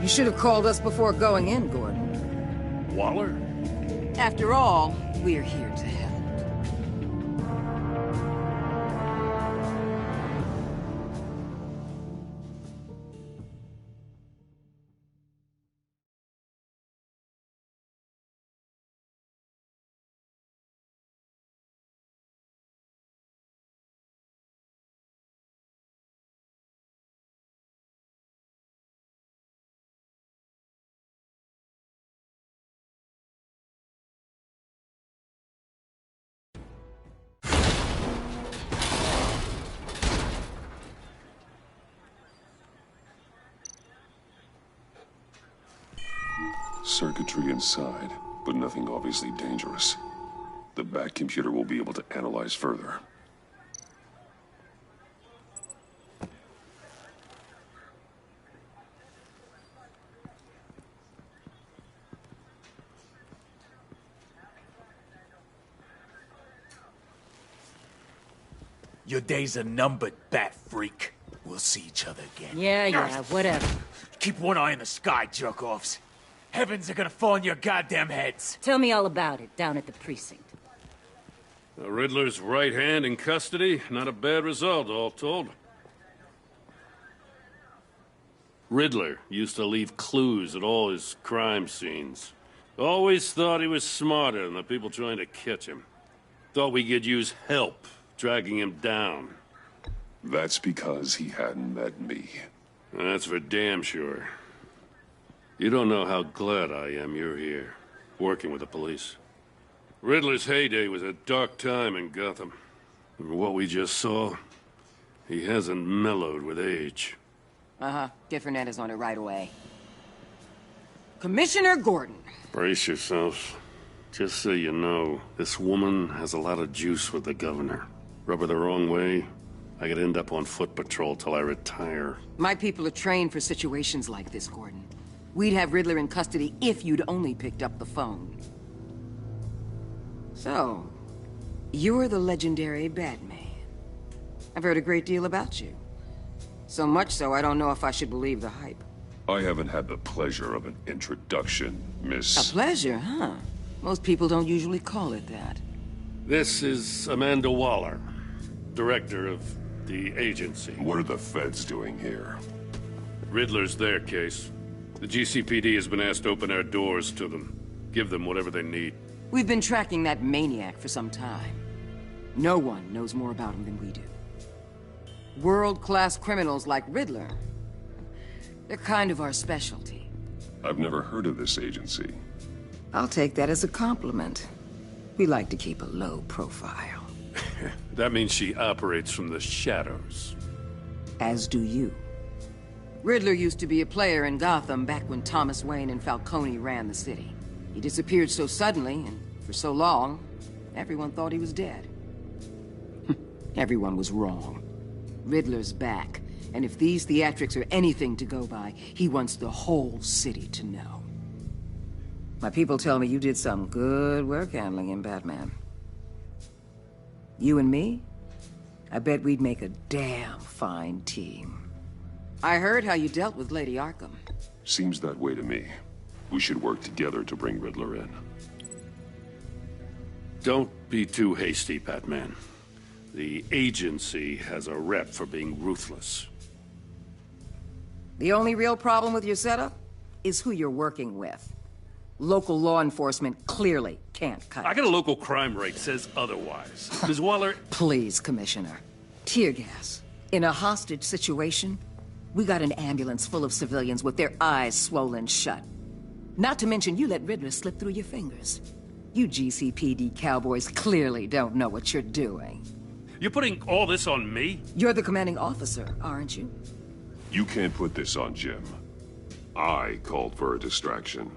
should have called us before going in, Gordon. Waller? After all, we're here to help. Circuitry inside, but nothing obviously dangerous. The back computer will be able to analyze further. Your days are numbered, bat freak. We'll see each other again. Yeah, whatever. Keep one eye in the sky, jerk-offs. Heavens are gonna fall on your goddamn heads. Tell me all about it down at the precinct. The Riddler's right hand in custody. Not a bad result, all told. Riddler used to leave clues at all his crime scenes. Always thought he was smarter than the people trying to catch him. Thought we could use help dragging him down. That's because he hadn't met me. That's for damn sure. You don't know how glad I am you're here, working with the police. Riddler's heyday was a dark time in Gotham. And what we just saw, he hasn't mellowed with age. Different Ed is on it right away. Commissioner Gordon. Brace yourselves. Just so you know, this woman has a lot of juice with the governor. Rub her the wrong way, I could end up on foot patrol till I retire. My people are trained for situations like this, Gordon. We'd have Riddler in custody if you'd only picked up the phone. So, you're the legendary Batman. I've heard a great deal about you. So much so, I don't know if I should believe the hype. I haven't had the pleasure of an introduction, Miss... A pleasure, huh? Most people don't usually call it that. This is Amanda Waller, director of the agency. What are the feds doing here? Riddler's their case. The GCPD has been asked to open our doors to them. Give them whatever they need. We've been tracking that maniac for some time. No one knows more about him than we do. World-class criminals like Riddler, they're kind of our specialty. I've never heard of this agency. I'll take that as a compliment. We like to keep a low profile. That means she operates from the shadows. As do you. Riddler used to be a player in Gotham back when Thomas Wayne and Falcone ran the city. He disappeared so suddenly, and for so long, everyone thought he was dead. Everyone was wrong. Riddler's back, and if these theatrics are anything to go by, he wants the whole city to know. My people tell me you did some good work handling him, Batman. You and me? I bet we'd make a damn fine team. I heard how you dealt with Lady Arkham. Seems that way to me. We should work together to bring Riddler in. Don't be too hasty, Batman. The agency has a rep for being ruthless. The only real problem with your setup is who you're working with. Local law enforcement clearly can't cut I it. got a local crime rate says otherwise. Ms. Waller... Please, Commissioner. Tear gas. In a hostage situation, we got an ambulance full of civilians with their eyes swollen shut. Not to mention you let Riddler slip through your fingers. You GCPD cowboys clearly don't know what you're doing. You're putting all this on me? You're the commanding officer, aren't you? You can't put this on Jim. I called for a distraction.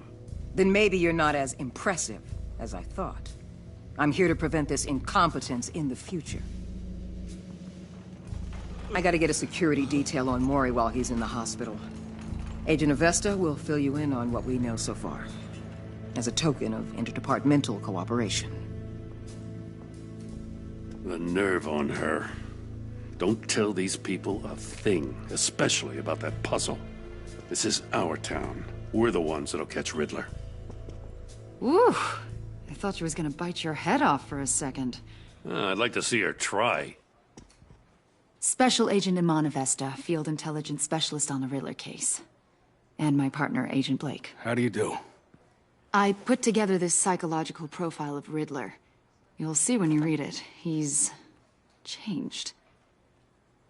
Then maybe you're not as impressive as I thought. I'm here to prevent this incompetence in the future. I gotta get a security detail on Maury while he's in the hospital. Agent Avesta will fill you in on what we know so far, as a token of interdepartmental cooperation. The nerve on her. Don't tell these people a thing, especially about that puzzle. This is our town. We're the ones that'll catch Riddler. Woo! I thought she was gonna bite your head off for a second. I'd like to see her try. Special Agent Imana Vesta, Field Intelligence Specialist on the Riddler case. And my partner, Agent Blake. How do you do? I put together this psychological profile of Riddler. You'll see when you read it. He's changed.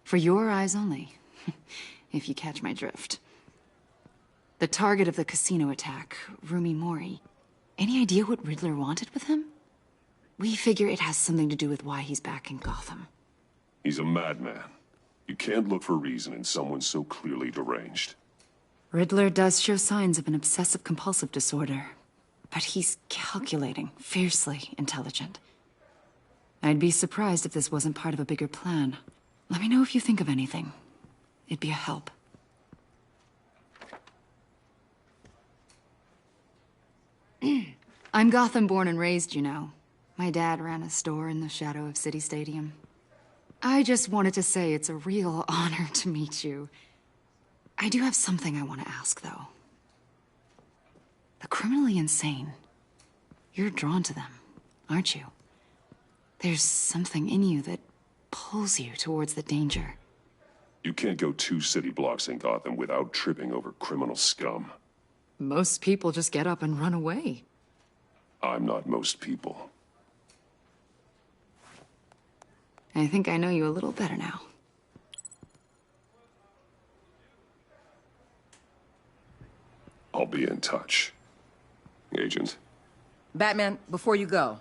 For your eyes only, if you catch my drift. The target of the casino attack, Rumi Mori. Any idea what Riddler wanted with him? We figure it has something to do with why he's back in Gotham. He's a madman. You can't look for reason in someone so clearly deranged. Riddler does show signs of an obsessive-compulsive disorder, but he's calculating, fiercely intelligent. I'd be surprised if this wasn't part of a bigger plan. Let me know if you think of anything. It'd be a help. I'm Gotham born and raised, you know. My dad ran a store in the shadow of City Stadium. I just wanted to say it's a real honor to meet you. I do have something I want to ask, though. The criminally insane. You're drawn to them, aren't you? There's something in you that pulls you towards the danger. You can't go 2 city blocks in Gotham without tripping over criminal scum. Most people just get up and run away. I'm not most people. I think I know you a little better now. I'll be in touch. Agent. Batman, before you go,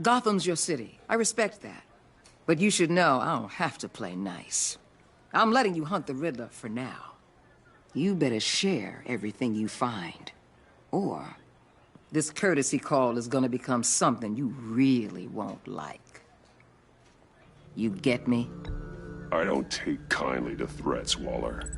Gotham's your city. I respect that. But you should know I don't have to play nice. I'm letting you hunt the Riddler for now. You better share everything you find. Or this courtesy call is gonna become something you really won't like. You get me? I don't take kindly to threats, Waller.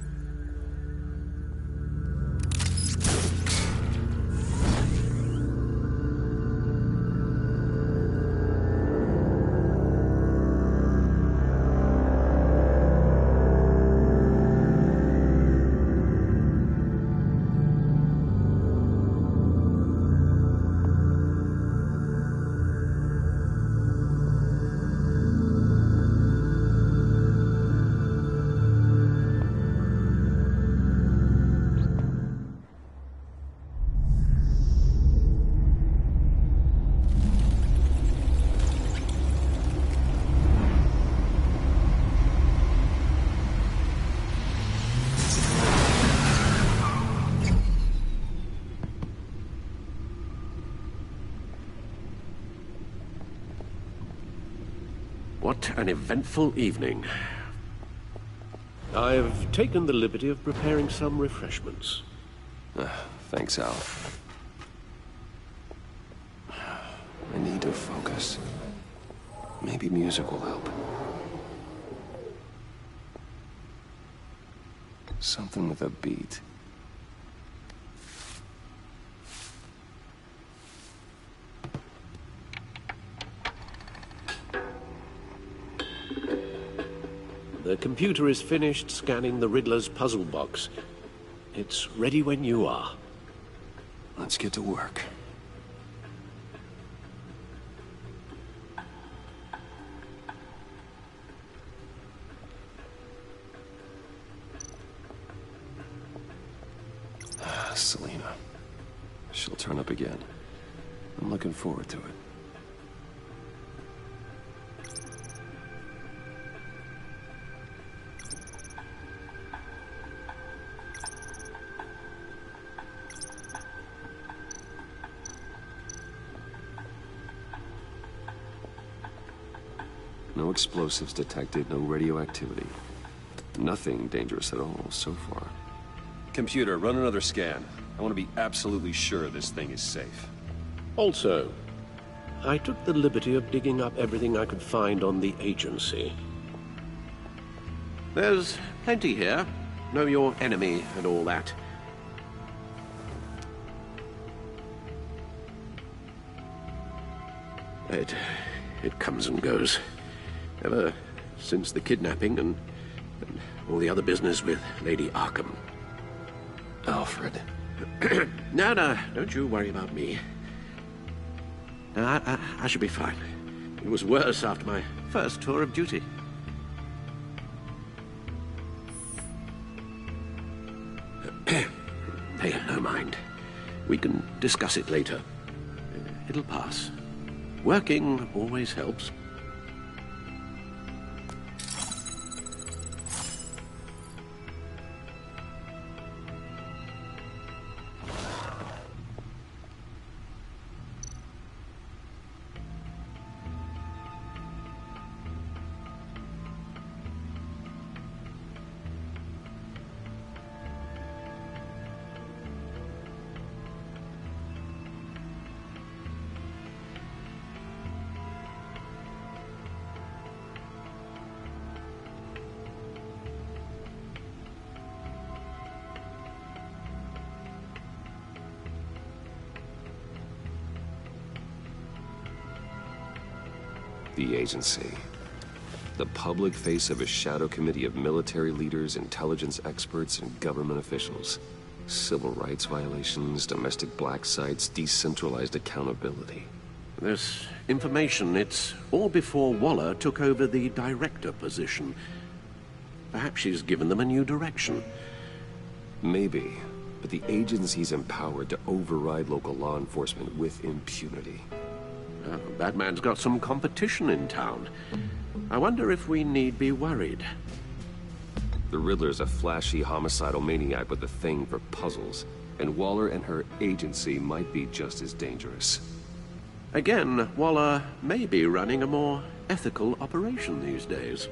What an eventful evening. I've taken the liberty of preparing some refreshments. Thanks, Al. I need to focus. Maybe music will help. Something with a beat. The computer is finished scanning the Riddler's puzzle box. It's ready when you are. Let's get to work. Selena. She'll turn up again. I'm looking forward to it. No explosives detected, no radioactivity. Nothing dangerous at all so far. Computer, run another scan. I want to be absolutely sure this thing is safe. Also, I took the liberty of digging up everything I could find on the agency. There's plenty here. Know your enemy and all that. It comes and goes. Ever since the kidnapping and all the other business with Lady Arkham. Alfred. No, don't you worry about me. No, I should be fine. It was worse after my first tour of duty. Pay it no mind. We can discuss it later. It'll pass. Working always helps. The agency. The public face of a shadow committee of military leaders, intelligence experts, and government officials. Civil rights violations, domestic black sites, decentralized accountability. This information, it's all before Waller took over the director position. Perhaps she's given them a new direction. Maybe, but the agency's empowered to override local law enforcement with impunity. Batman's got some competition in town. I wonder if we need be worried. The Riddler's a flashy homicidal maniac with a thing for puzzles, and Waller and her agency might be just as dangerous. Again, Waller may be running a more ethical operation these days.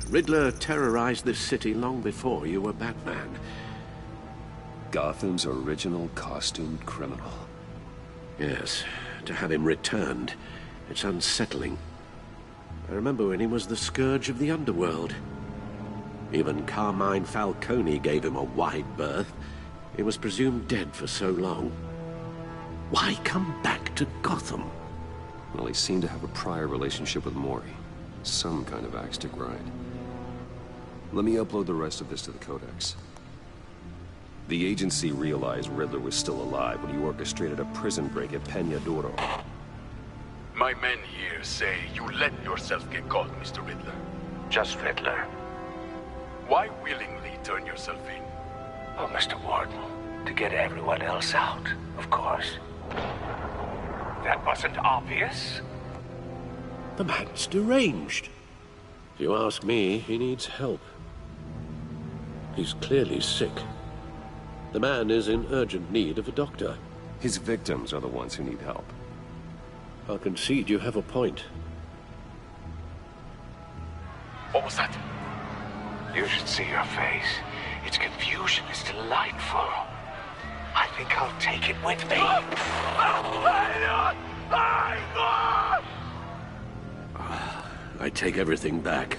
Riddler terrorized this city long before you were Batman. Gotham's original costumed criminal. Yes, to have him returned, it's unsettling. I remember when he was the scourge of the underworld. Even Carmine Falcone gave him a wide berth. He was presumed dead for so long. Why come back to Gotham? Well, he seemed to have a prior relationship with Mori. Some kind of axe to grind. Let me upload the rest of this to the Codex. The agency realized Riddler was still alive when he orchestrated a prison break at Peña Duro. My men here say you let yourself get caught, Mr. Riddler. Just Riddler. Why willingly turn yourself in? Oh, Mr. Warden, to get everyone else out, of course. That wasn't obvious? The man's deranged. If you ask me, he needs help. He's clearly sick. The man is in urgent need of a doctor. His victims are the ones who need help. I'll concede you have a point. What was that? You should see your face. Its confusion is delightful. I think I'll take it with me. I take everything back.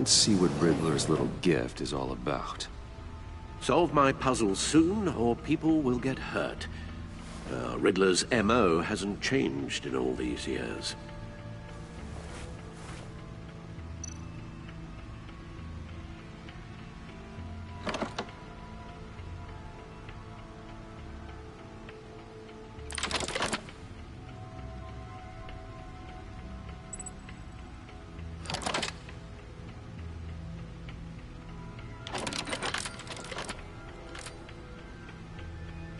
Let's see what Riddler's little gift is all about. Solve my puzzle soon, or people will get hurt. Riddler's MO hasn't changed in all these years.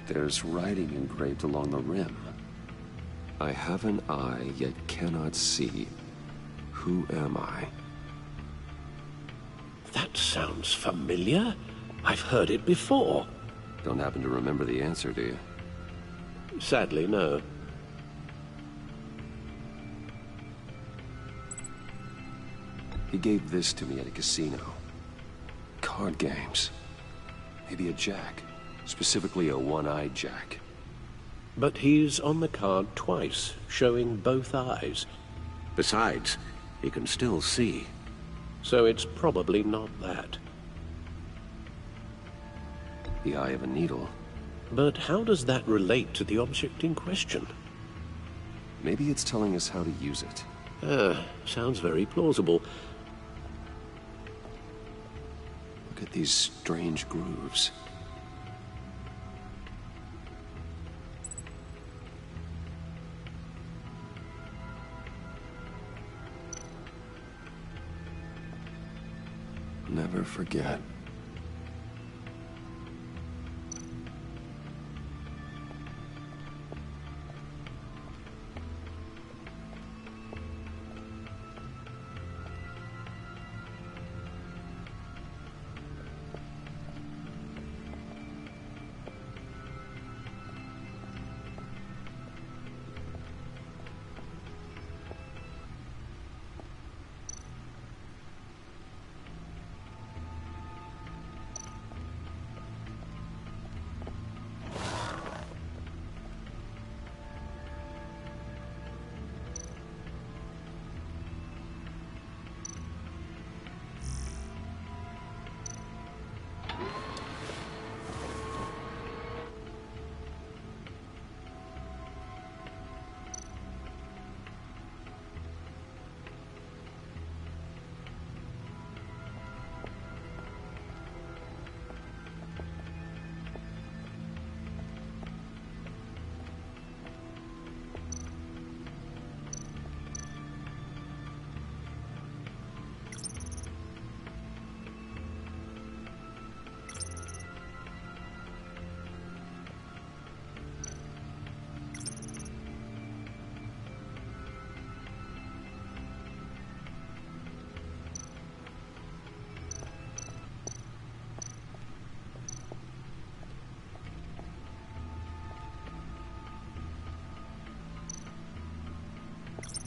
There's writing engraved along the rim. I have an eye, yet cannot see. Who am I? That sounds familiar. I've heard it before. Don't happen to remember the answer, do you? Sadly, no. He gave this to me at a casino. Card games. Maybe a jack. Specifically a one-eyed jack. But he's on the card twice, showing both eyes. Besides, he can still see. So it's probably not that. The eye of a needle. But how does that relate to the object in question? Maybe it's telling us how to use it. Sounds very plausible. Look at these strange grooves. Never forget.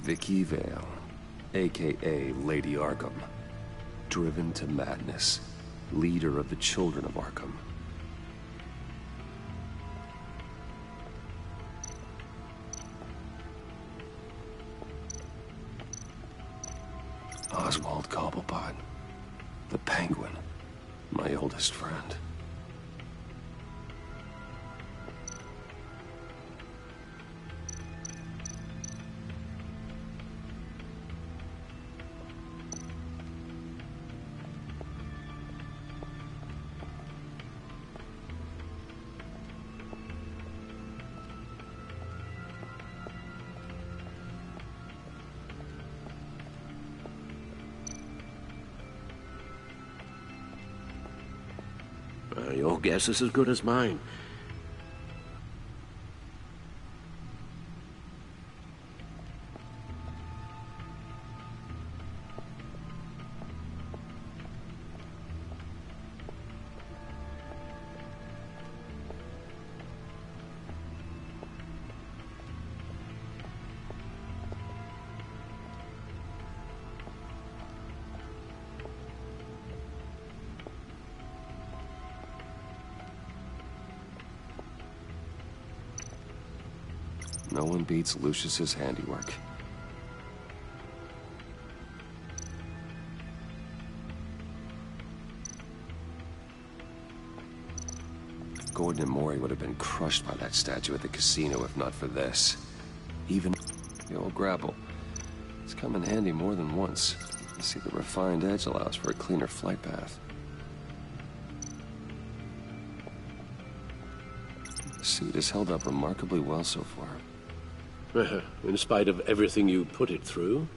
Vicky Vale, a.k.a. Lady Arkham. Driven to madness. Leader of the Children of Arkham. Oswald Cobblepot. The Penguin. My oldest friend. Your guess is as good as mine. No one beats Lucius's handiwork. Gordon and Maury would have been crushed by that statue at the casino if not for this. Even the old grapple. It's come in handy more than once. You see, the refined edge allows for a cleaner flight path. The suit has held up remarkably well so far. In spite of everything you put it through?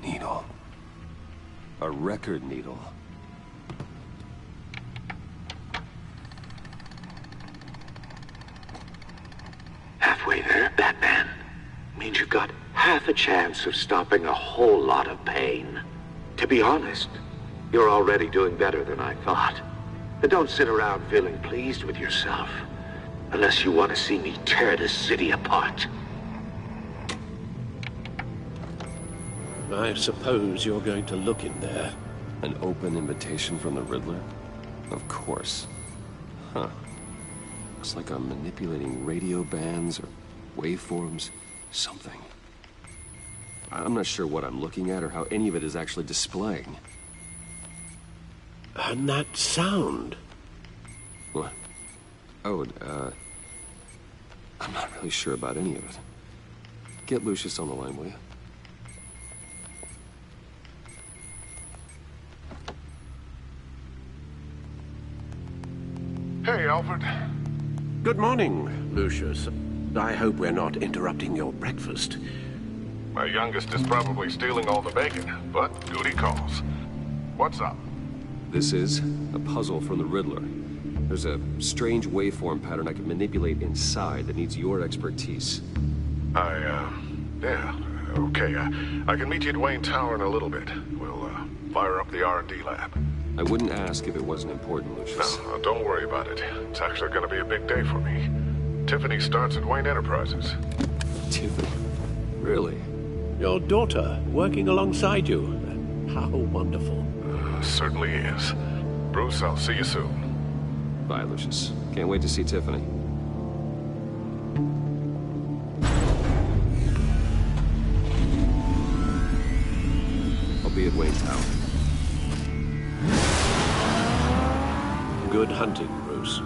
Needle. A record needle. Halfway there, Batman. Means you've got half a chance of stopping a whole lot of pain. To be honest, you're already doing better than I thought. But don't sit around feeling pleased with yourself. Unless you want to see me tear this city apart. I suppose you're going to look in there. An open invitation from the Riddler? Of course. Huh. Looks like I'm manipulating radio bands or waveforms. Something. I'm not sure what I'm looking at or how any of it is actually displaying. And that sound? What? Oh, I'm not really sure about any of it. Get Lucius on the line, will you? Hey, Alfred. Good morning, Lucius. I hope we're not interrupting your breakfast. My youngest is probably stealing all the bacon, but duty calls. What's up? This is a puzzle from the Riddler. There's a strange waveform pattern I can manipulate inside that needs your expertise. Yeah, okay. I can meet you at Wayne Tower in a little bit. We'll, fire up the R&D lab. I wouldn't ask if it wasn't important, Lucius. No, don't worry about it. It's actually gonna be a big day for me. Tiffany starts at Wayne Enterprises. Tiffany? Really? Your daughter, working alongside you. How wonderful. Certainly is. Bruce, I'll see you soon. Bye, Lucius. Can't wait to see Tiffany. I'll be at Wayne Tower. Good hunting, Bruce.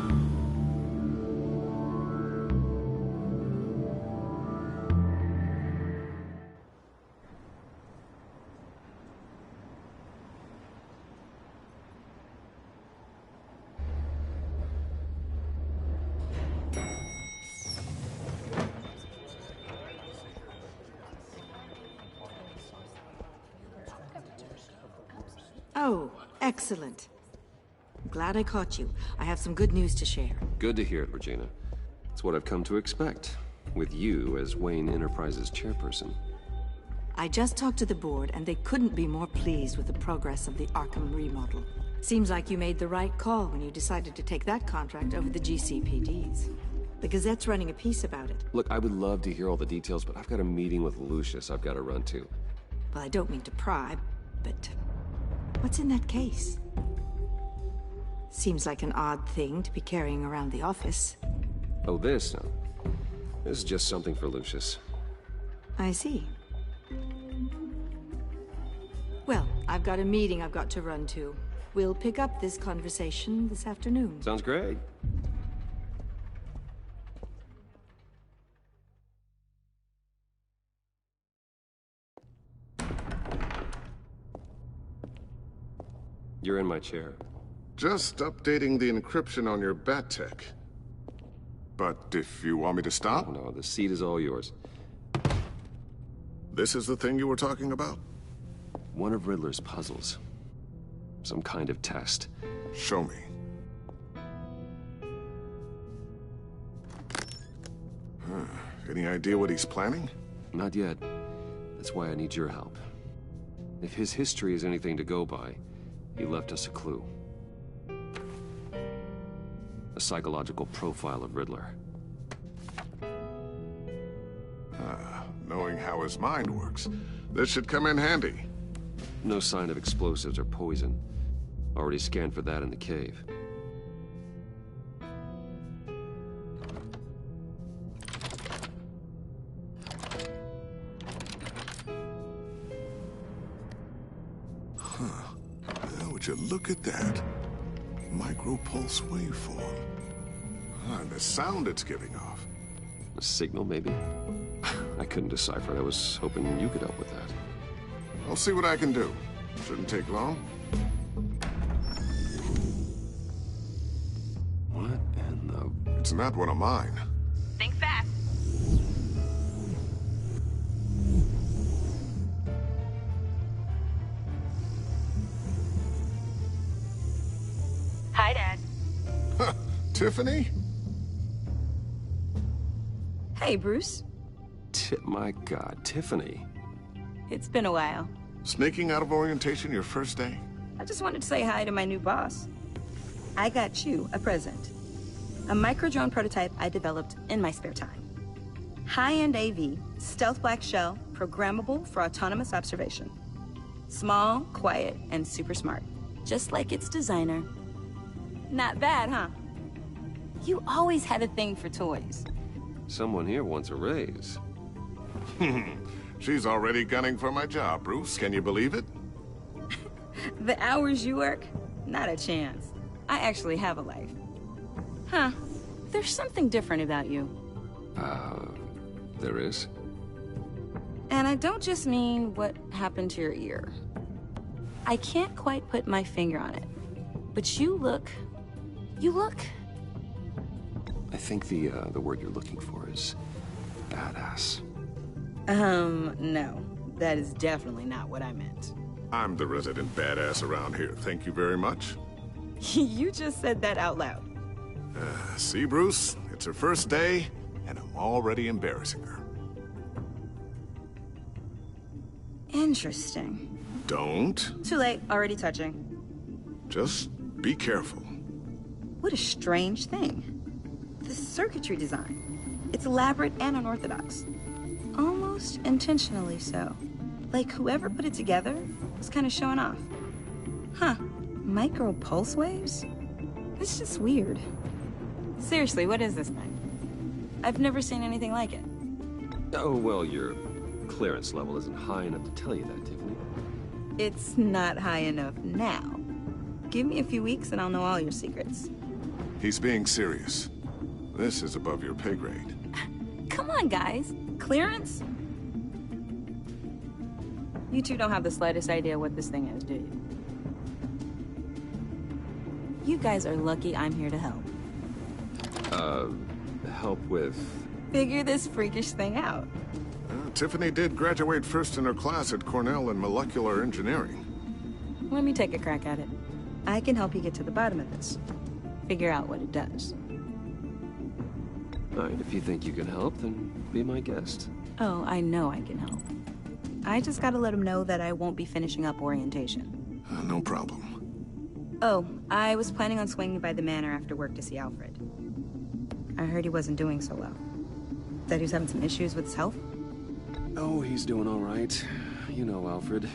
Excellent. Glad I caught you. I have some good news to share. Good to hear it, Regina. It's what I've come to expect, with you as Wayne Enterprises chairperson. I just talked to the board, and they couldn't be more pleased with the progress of the Arkham remodel. Seems like you made the right call when you decided to take that contract over the GCPD's. The Gazette's running a piece about it. Look, I would love to hear all the details, but I've got a meeting with Lucius I've got to run to. Well, I don't mean to pry, but what's in that case? Seems like an odd thing to be carrying around the office. Oh, this? No. This is just something for Lucius. I see. Well, I've got a meeting I've got to run to. We'll pick up this conversation this afternoon. Sounds great. You're in my chair. Just updating the encryption on your bat tech. But if you want me to stop? Oh, no, the seat is all yours. This is the thing you were talking about? One of Riddler's puzzles. Some kind of test. Show me. Any idea what he's planning? Not yet. That's why I need your help. If his history is anything to go by, he left us a clue. A psychological profile of Riddler. Knowing how his mind works, this should come in handy. No sign of explosives or poison. Already scanned for that in the cave. Would you look at that? Micro-pulse waveform. And the sound it's giving off. A signal, maybe? I couldn't decipher it. I was hoping you could help with that. I'll see what I can do. Shouldn't take long. What in the... It's not one of mine. Think fast. Hi, Dad. Tiffany? Hey, Bruce. My God, Tiffany. It's been a while. Sneaking out of orientation your first day? I just wanted to say hi to my new boss. I got you a present. A micro-drone prototype I developed in my spare time. High-end AV, stealth black shell, programmable for autonomous observation. Small, quiet, and super smart. Just like its designer. Not bad, huh? You always had a thing for toys. Someone here wants a raise. She's already gunning for my job, Bruce. Can you believe it? The hours you work? Not a chance. I actually have a life. Huh. There's something different about you. There is? And I don't just mean what happened to your ear. I can't quite put my finger on it. But you look... I think the word you're looking for is badass. No. That is definitely not what I meant. I'm the resident badass around here. Thank you very much. You just said that out loud. See, Bruce? It's her first day, and I'm already embarrassing her. Interesting. Don't. Too late. Already touching. Just be careful. What a strange thing. The circuitry design. It's elaborate and unorthodox. Almost intentionally so. Like whoever put it together was kind of showing off. Huh. Micro pulse waves? It's just weird. Seriously, what is this thing? I've never seen anything like it. Oh, well, your clearance level isn't high enough to tell you that, Tiffany. It's not high enough now. Give me a few weeks and I'll know all your secrets. He's being serious. This is above your pay grade. Come on, guys. Clearance? You two don't have the slightest idea what this thing is, do you? You guys are lucky I'm here to help. Help with... Figure this freakish thing out. Tiffany did graduate first in her class at Cornell in molecular engineering. Let me take a crack at it. I can help you get to the bottom of this. Figure out what it does. Alright, if you think you can help, then be my guest. Oh, I know I can help. I just gotta let him know that I won't be finishing up orientation. No problem. Oh, I was planning on swinging by the manor after work to see Alfred. I heard he wasn't doing so well. That he was having some issues with his health? Oh, he's doing alright. You know Alfred.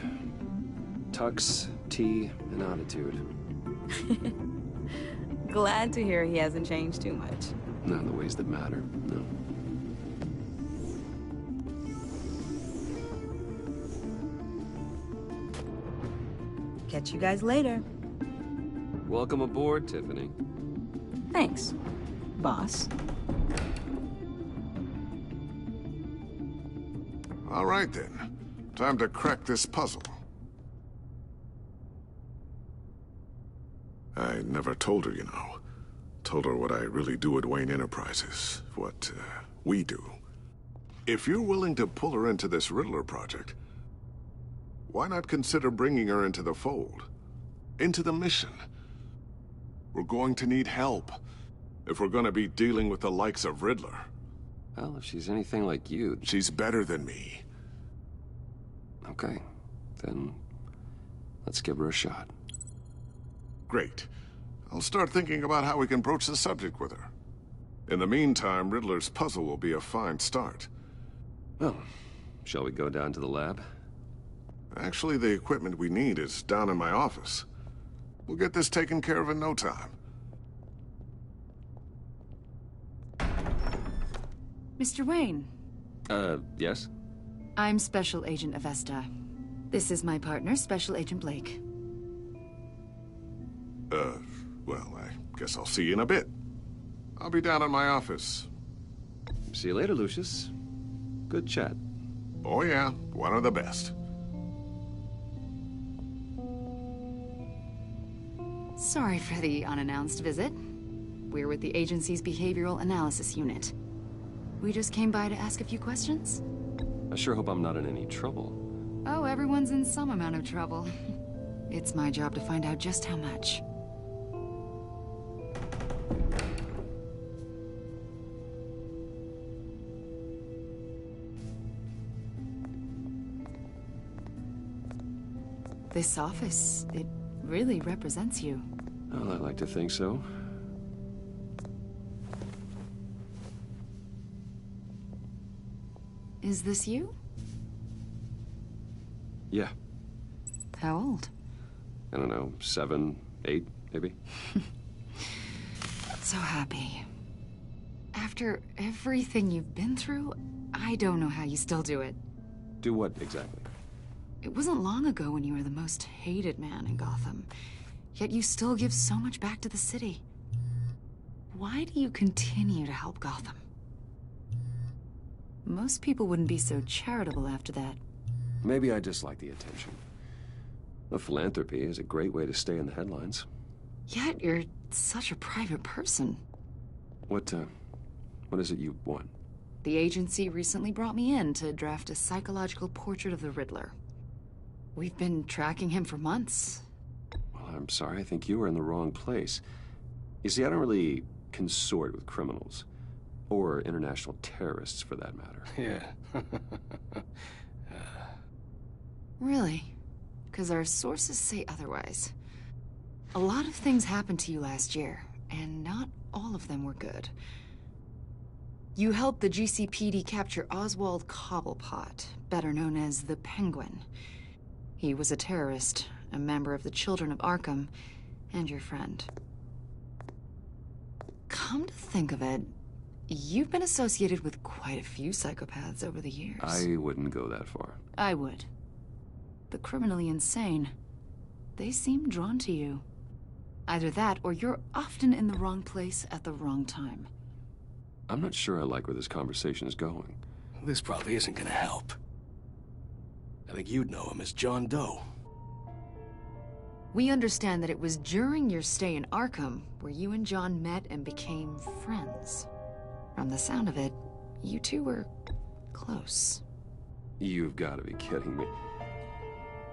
Tux, tea, and attitude. Glad to hear he hasn't changed too much. Not in the ways that matter, no. Catch you guys later. Welcome aboard, Tiffany. Thanks, boss. All right, then. Time to crack this puzzle. I never told her, you know. Told her what I really do at Wayne Enterprises. What, we do. If you're willing to pull her into this Riddler project, why not consider bringing her into the fold? Into the mission? We're going to need help if we're going to be dealing with the likes of Riddler. Well, if she's anything like you... She's better than me. Okay, then let's give her a shot. Great. I'll start thinking about how we can broach the subject with her. In the meantime, Riddler's puzzle will be a fine start. Well, shall we go down to the lab? Actually, the equipment we need is down in my office. We'll get this taken care of in no time. Mr. Wayne. Yes? I'm Special Agent Avesta. This is my partner, Special Agent Blake. Well, I guess I'll see you in a bit. I'll be down in my office. See you later, Lucius. Good chat. Oh yeah, one of the best. Sorry for the unannounced visit. We're with the agency's Behavioral Analysis Unit. We just came by to ask a few questions. I sure hope I'm not in any trouble. Oh, everyone's in some amount of trouble. It's my job to find out just how much. This office, it really represents you. Well, I like to think so. Is this you? Yeah. How old? I don't know, 7, 8, maybe? So happy. After everything you've been through, I don't know how you still do it. Do what, exactly? It wasn't long ago when you were the most hated man in Gotham. Yet you still give so much back to the city. Why do you continue to help Gotham? Most people wouldn't be so charitable after that. Maybe I just like the attention. The philanthropy is a great way to stay in the headlines. Yet you're such a private person. What is it you want? The agency recently brought me in to draft a psychological portrait of the Riddler. We've been tracking him for months. Well, I'm sorry, I think you were in the wrong place. You see, I don't really consort with criminals. Or international terrorists, for that matter. Yeah. Really? Because our sources say otherwise. A lot of things happened to you last year, and not all of them were good. You helped the GCPD capture Oswald Cobblepot, better known as the Penguin. He was a terrorist, a member of the Children of Arkham, and your friend. Come to think of it, you've been associated with quite a few psychopaths over the years. I wouldn't go that far. I would. The criminally insane. They seem drawn to you. Either that, or you're often in the wrong place at the wrong time. I'm not sure I like where this conversation is going. This probably isn't gonna help. I think you'd know him as John Doe. We understand that it was during your stay in Arkham where you and John met and became friends. From the sound of it, you two were close. You've got to be kidding me.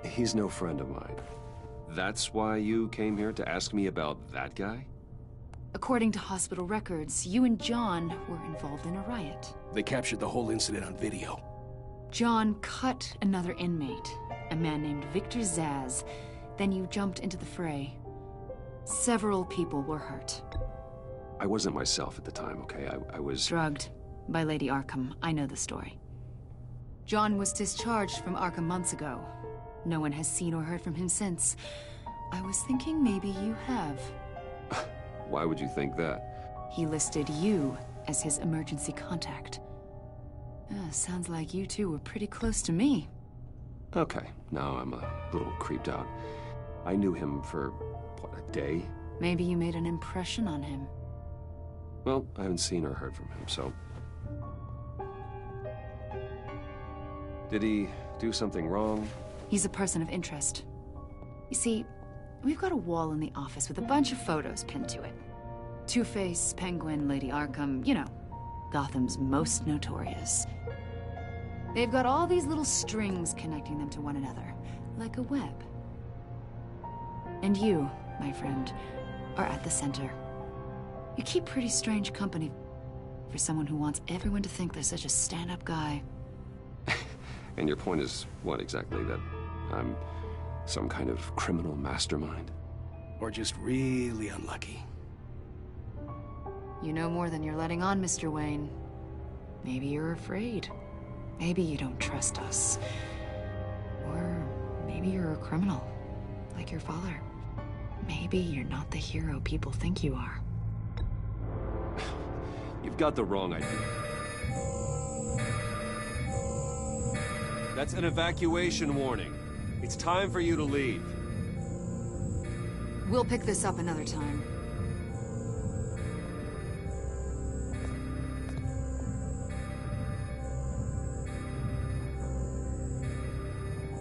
He's no friend of mine. That's why you came here to ask me about that guy? According to hospital records, you and John were involved in a riot. They captured the whole incident on video. John cut another inmate, a man named Victor Zaz. Then you jumped into the fray. Several people were hurt. I wasn't myself at the time, okay? I was... Drugged by Lady Arkham. I know the story. John was discharged from Arkham months ago. No one has seen or heard from him since. I was thinking maybe you have. Why would you think that? He listed you as his emergency contact. Sounds like you two were pretty close to me. Okay, now I'm a little creeped out. I knew him for, what, a day? Maybe you made an impression on him. Well, I haven't seen or heard from him, so... Did he do something wrong? He's a person of interest. You see, we've got a wall in the office with a bunch of photos pinned to it. Two-Face, Penguin, Lady Arkham, you know, Gotham's most notorious. They've got all these little strings connecting them to one another, like a web. And you, my friend, are at the center. You keep pretty strange company for someone who wants everyone to think they're such a stand-up guy. And your point is what exactly? That I'm some kind of criminal mastermind? Or just really unlucky? You know more than you're letting on, Mr. Wayne. Maybe you're afraid. Maybe you don't trust us. Or maybe you're a criminal, like your father. Maybe you're not the hero people think you are. You've got the wrong idea. That's an evacuation warning. It's time for you to leave. We'll pick this up another time.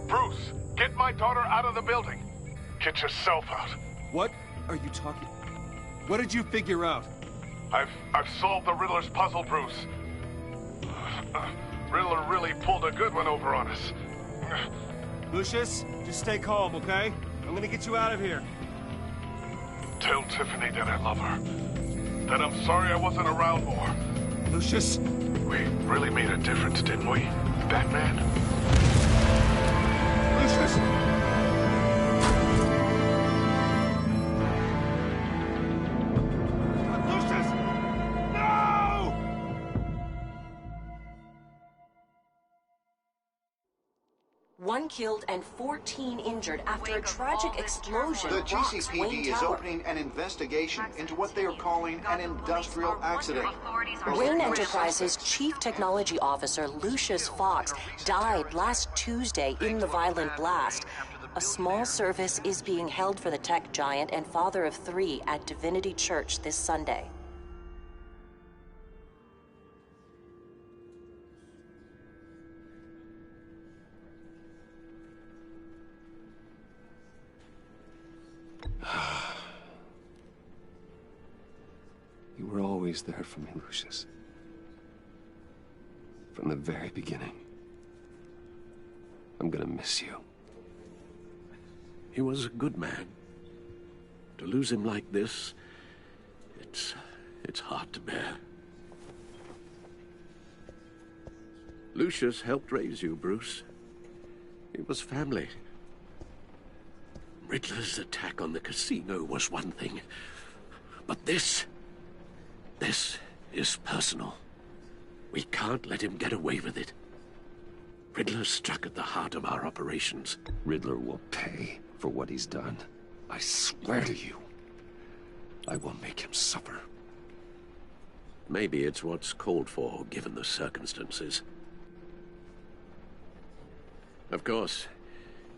Bruce, get my daughter out of the building. Get yourself out. What are you talking? What did you figure out? I've solved the Riddler's puzzle, Bruce. Riddler really pulled a good one over on us. Lucius, just stay calm, okay? I'm gonna get you out of here. Tell Tiffany that I love her. That I'm sorry I wasn't around more. Lucius? We really made a difference, didn't we, Batman? Lucius! One killed and 14 injured after a tragic explosion. The GCPD is opening an investigation into what they are calling an industrial accident. Wayne Enterprises' Chief Technology Officer Lucius Fox died last Tuesday in the violent blast. A small service is being held for the tech giant and father of 3 at Divinity Church this Sunday. You were always there for me, Lucius. From the very beginning. I'm gonna miss you. He was a good man. To lose him like this, it's hard to bear. Lucius helped raise you, Bruce. It was family. Riddler's attack on the casino was one thing, but this is personal. We can't let him get away with it. Riddler struck at the heart of our operations. Riddler will pay for what he's done. I swear to you, I will make him suffer. Maybe it's what's called for, given the circumstances. Of course,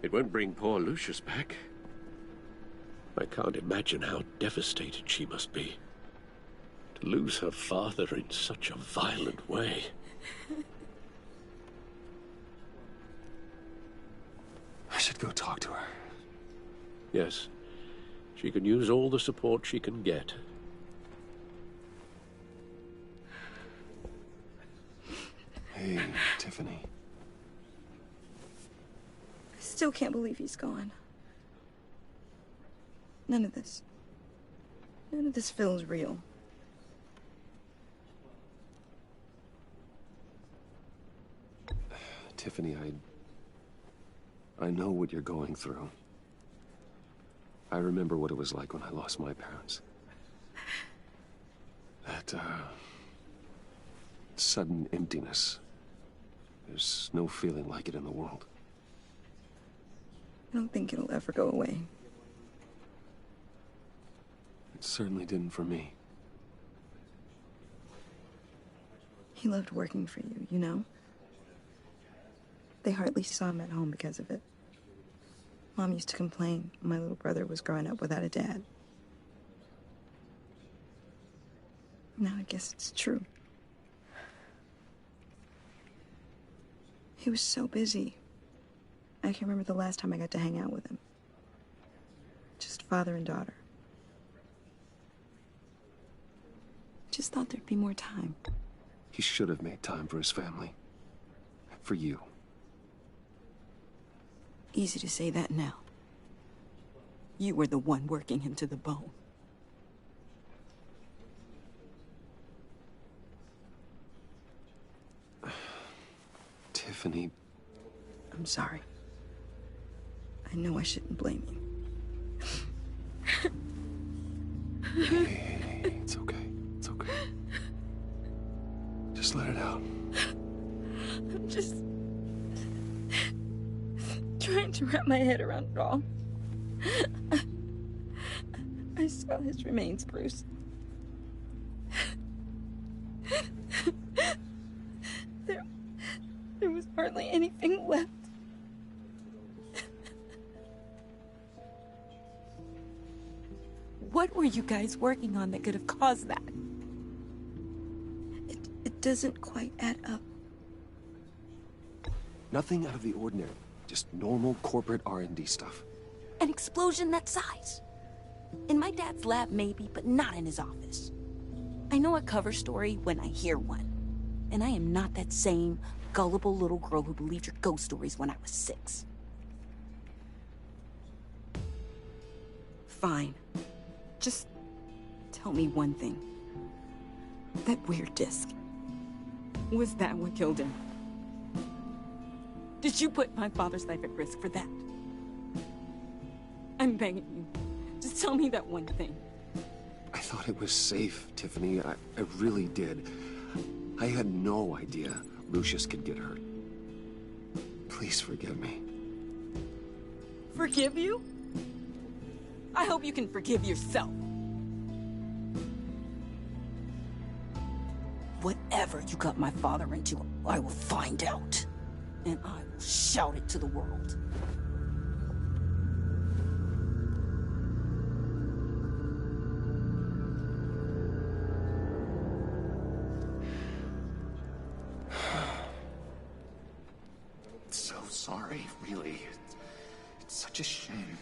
it won't bring poor Lucius back. I can't imagine how devastated she must be. To lose her father in such a violent way. I should go talk to her. Yes. She can use all the support she can get. Hey, Tiffany. I still can't believe he's gone. None of this feels real. Tiffany, I know what you're going through. I remember what it was like when I lost my parents. That, sudden emptiness. There's no feeling like it in the world. I don't think it'll ever go away. It certainly didn't for me. He loved working for you, you know? They hardly saw him at home because of it. Mom used to complain my little brother was growing up without a dad. Now I guess it's true. He was so busy. I can't remember the last time I got to hang out with him. Just father and daughter. Just thought there'd be more time. He should have made time for his family. For you. Easy to say that now. You were the one working him to the bone. Tiffany. I'm sorry. I know I shouldn't blame you. Hey, it's okay. It's okay. Just let it out. I'm just trying to wrap my head around it all. I saw his remains, Bruce. There was hardly anything left. What were you guys working on that could have caused that? It doesn't quite add up. Nothing out of the ordinary. Just normal corporate R&D stuff. An explosion that size. In my dad's lab, maybe, but not in his office. I know a cover story when I hear one. And I am not that same gullible little girl who believed your ghost stories when I was 6. Fine. Just tell me one thing. That weird disc. Was that what killed him? Did you put my father's life at risk for that? I'm begging you. Just tell me that one thing. I thought it was safe, Tiffany. I really did. I had no idea Lucius could get hurt. Please forgive me. Forgive you? I hope you can forgive yourself. Whatever you got my father into, I will find out. And I will shout it to the world. So sorry, really. It's such a shame.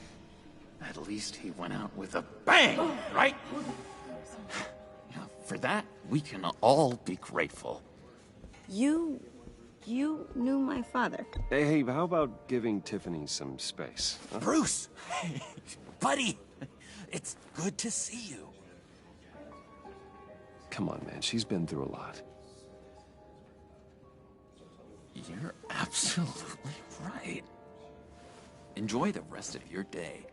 At least he went out with a bang, right? Yeah, for that, we can all be grateful. You knew my father. Hey, how about giving Tiffany some space? Huh? Bruce! Buddy! It's good to see you. Come on, man. She's been through a lot. You're absolutely right. Enjoy the rest of your day.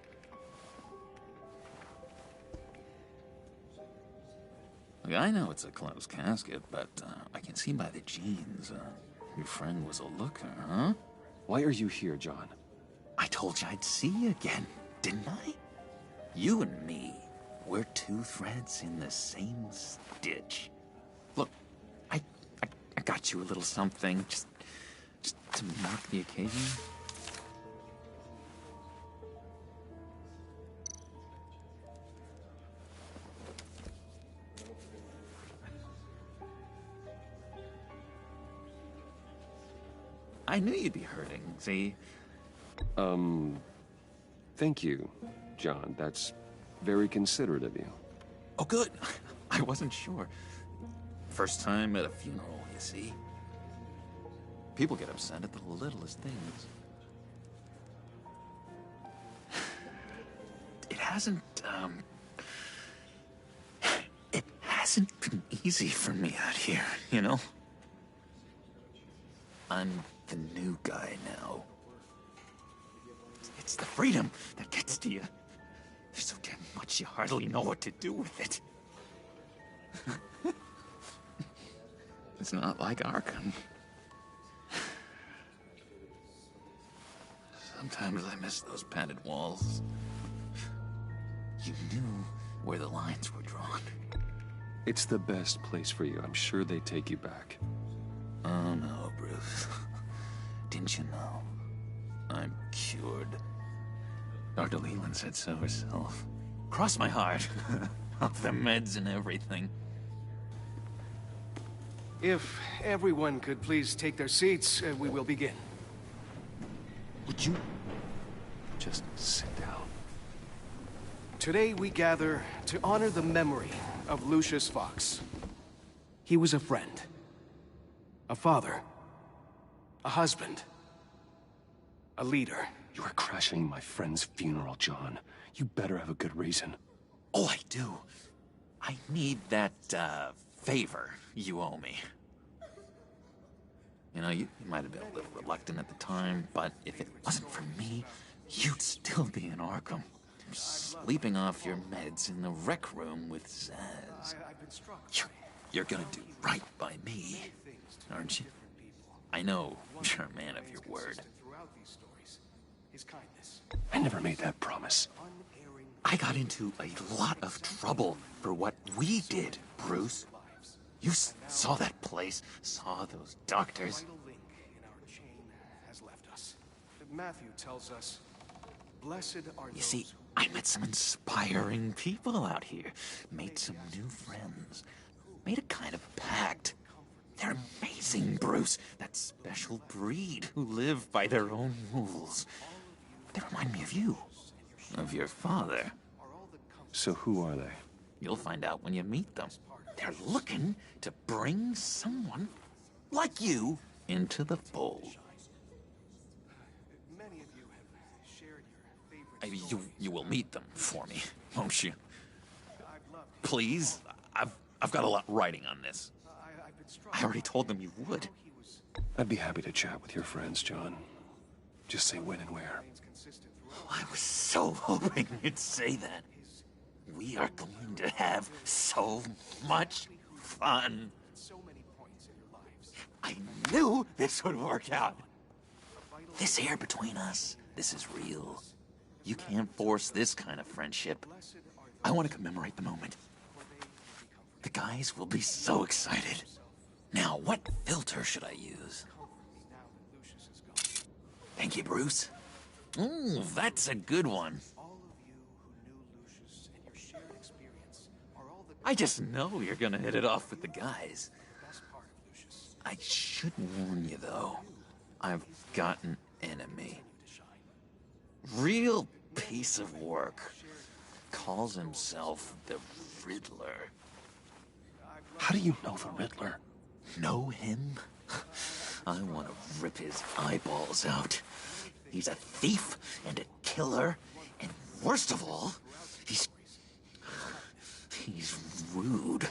Look, I know it's a closed casket, but I can see by the jeans, your friend was a looker, huh? Why are you here, John? I told you I'd see you again, didn't I? You and me, we're 2 threads in the same stitch. Look, I got you a little something, just to mark the occasion. I knew you'd be hurting, see? Thank you, John. That's very considerate of you. Oh, good. I wasn't sure. First time at a funeral, you see? People get upset at the littlest things. It It hasn't been easy for me out here, you know? I'm the new guy now. It's the freedom that gets to you. There's so damn much you hardly know what to do with it. It's not like Arkham. Sometimes I miss those padded walls. You knew where the lines were drawn. It's the best place for you. I'm sure they take you back. Oh no, Bruce. Didn't you know? I'm cured. Dr. Leland said so herself. Cross my heart. Off the meds and everything. If everyone could please take their seats, we will begin. Would you just sit down? Today we gather to honor the memory of Lucius Fox. He was a friend, a father, a husband, a leader. You are crashing my friend's funeral, John. You better have a good reason. Oh, I do. I need that, favor you owe me. You know, you might have been a little reluctant at the time, but if it wasn't for me, you'd still be in Arkham. Sleeping off your meds in the rec room with Zaz. You're gonna do right by me, aren't you? I know you're a man of your word. I never made that promise. I got into a lot of trouble for what we did, Bruce. You saw that place, saw those doctors. Matthew tells us, blessed are those... You see, I met some inspiring people out here. Made some new friends. Made a kind of pact. They're amazing, Bruce. That special breed who live by their own rules. They remind me of you. Of your father. So who are they? You'll find out when you meet them. They're looking to bring someone like you into the fold. You will meet them for me, won't you? Please? I've got a lot riding on this. I already told them you would. I'd be happy to chat with your friends, John. Just say when and where. Oh, I was so hoping you'd say that. We are going to have so much fun. I knew this would work out. This air between us, this is real. You can't force this kind of friendship. I want to commemorate the moment. The guys will be so excited. Now, what filter should I use? Thank you, Bruce. Ooh, that's a good one. I just know you're gonna hit it off with the guys. I should warn you, though. I've got an enemy. Real piece of work. Calls himself the Riddler. How do you know the Riddler? Know him? I want to rip his eyeballs out. He's a thief and a killer, and worst of all, he's rude.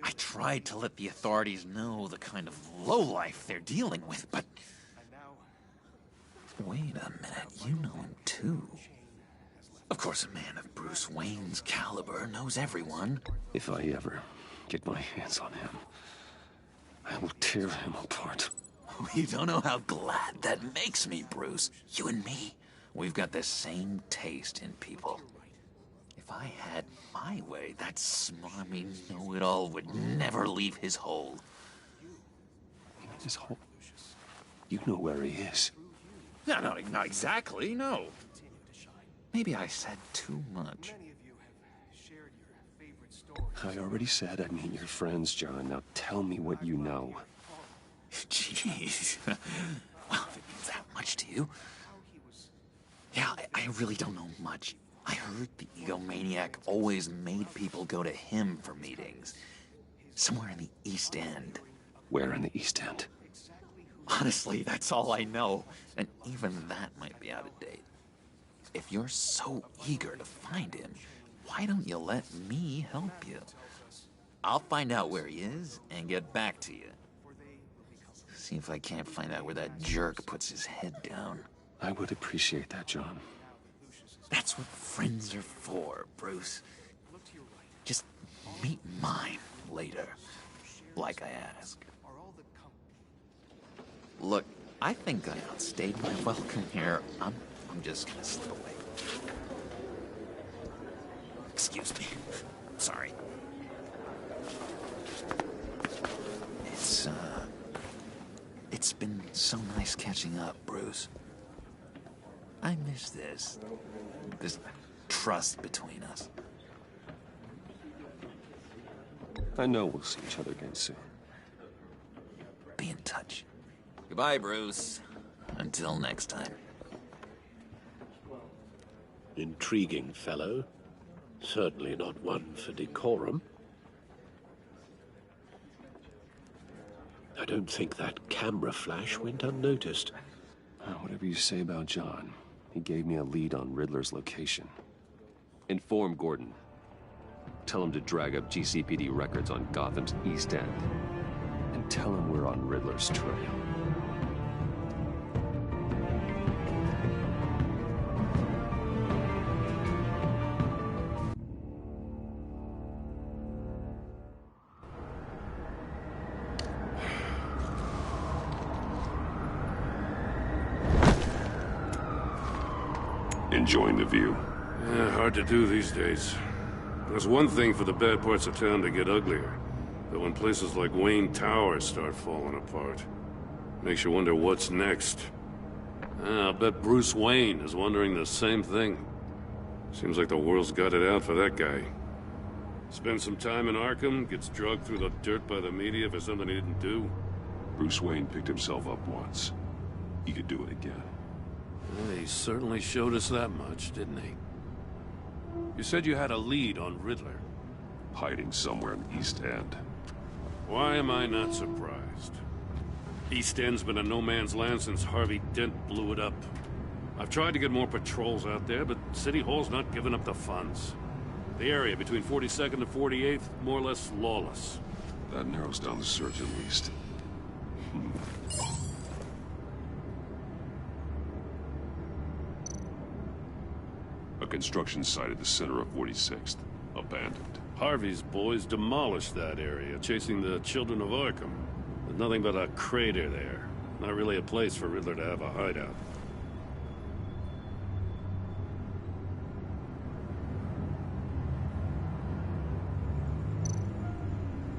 I tried to let the authorities know the kind of lowlife they're dealing with, but... Wait a minute, you know him too. Of course, a man of Bruce Wayne's caliber knows everyone. If I ever get my hands on him, I will tear him apart. You don't know how glad that makes me, Bruce. You and me, we've got the same taste in people. If I had my way, that smarmy know-it-all would never leave his hole. His hole? You know where he is. No, not exactly, no. Maybe I said too much. I already said I'd meet your friends, John. Now tell me what you know. Jeez. Well, if it means that much to you. Yeah, I really don't know much. I heard the egomaniac always made people go to him for meetings. Somewhere in the East End. Where in the East End? Honestly, that's all I know. And even that might be out of date. if you're so eager to find him, why don't you let me help you? I'll find out where he is and get back to you. See if I can't find out where that jerk puts his head down. I would appreciate that, John. That's what friends are for, Bruce. Just meet mine later, like I asked. Look, I think I outstayed my welcome here. I'm just gonna slip away. Excuse me. Sorry. It's been so nice catching up, Bruce. I miss this trust between us. I know we'll see each other again soon. Be in touch. Goodbye, Bruce. Until next time. Intriguing fellow. Certainly not one for decorum. I don't think that camera flash went unnoticed. Whatever you say about John, he gave me a lead on Riddler's location. Inform Gordon. Tell him to drag up GCPD records on Gotham's East End. And tell him we're on Riddler's trail. Enjoying the view? Yeah, hard to do these days. There's one thing for the bad parts of town to get uglier. But when places like Wayne Tower start falling apart, makes you wonder what's next. I'll bet Bruce Wayne is wondering the same thing. Seems like the world's got it out for that guy. Spends some time in Arkham, gets dragged through the dirt by the media for something he didn't do. Bruce Wayne picked himself up once. He could do it again. Well, he certainly showed us that much, didn't he? You said you had a lead on Riddler. Hiding somewhere in East End. Why am I not surprised? East End's been a no-man's land since Harvey Dent blew it up. I've tried to get more patrols out there, but City Hall's not giving up the funds. The area between 42nd and 48th, more or less lawless. That narrows down the search at least. A construction site at the center of 46th. Abandoned. Harvey's boys demolished that area, chasing the children of Arkham. There's nothing but a crater there. Not really a place for Riddler to have a hideout.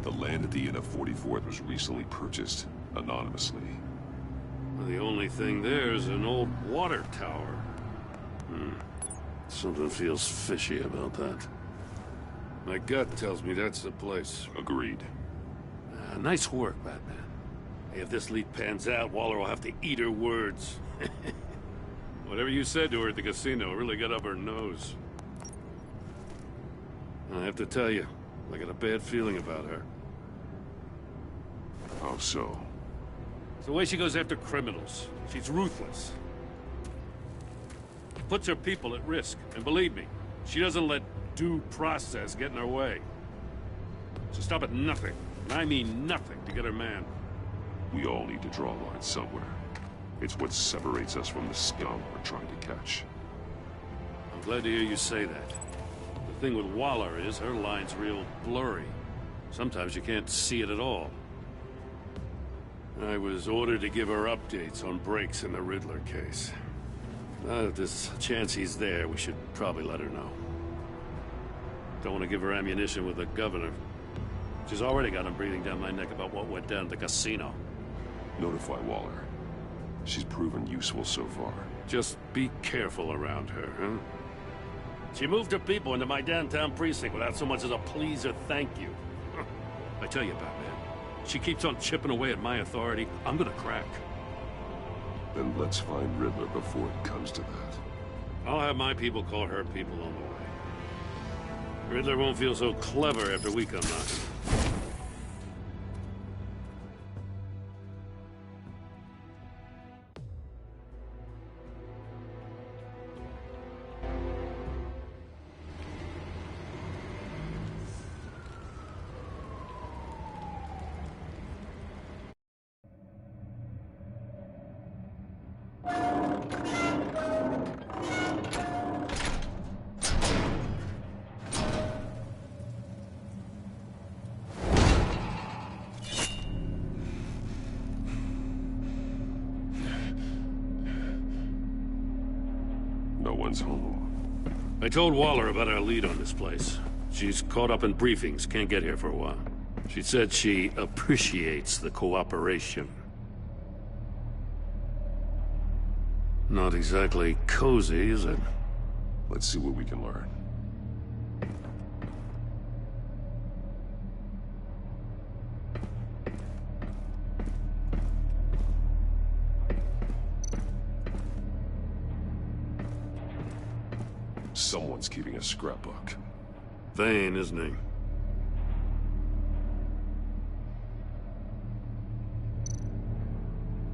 The land at the end of 44th was recently purchased, anonymously. Well, the only thing there is an old water tower. Something feels fishy about that. My gut tells me that's the place. Agreed. Nice work, Batman. Hey, if this lead pans out, Waller will have to eat her words. Whatever you said to her at the casino really got up her nose. I have to tell you, I got a bad feeling about her. How so? It's the way she goes after criminals. She's ruthless. Puts her people at risk. And believe me, she doesn't let due process get in her way. She'll stop at nothing, and I mean nothing, to get her man. We all need to draw a line somewhere. It's what separates us from the scum we're trying to catch. I'm glad to hear you say that. The thing with Waller is her line's real blurry. Sometimes you can't see it at all. I was ordered to give her updates on breaks in the Riddler case. Now that there's a chance he's there, we should probably let her know. Don't want to give her ammunition with the governor. She's already got him breathing down my neck about what went down at the casino. Notify Waller. She's proven useful so far. Just be careful around her, huh? She moved her people into my downtown precinct without so much as a please or thank you. I tell you, Batman, she keeps on chipping away at my authority, I'm gonna crack. Then let's find Riddler before it comes to that. I'll have my people call her people on the way. Riddler won't feel so clever after we come knocking. No one's home. I told Waller about our lead on this place. She's caught up in briefings, can't get here for a while. She said she appreciates the cooperation. Not exactly cozy, is it? Let's see what we can learn. Someone's keeping a scrapbook. Vane, isn't he?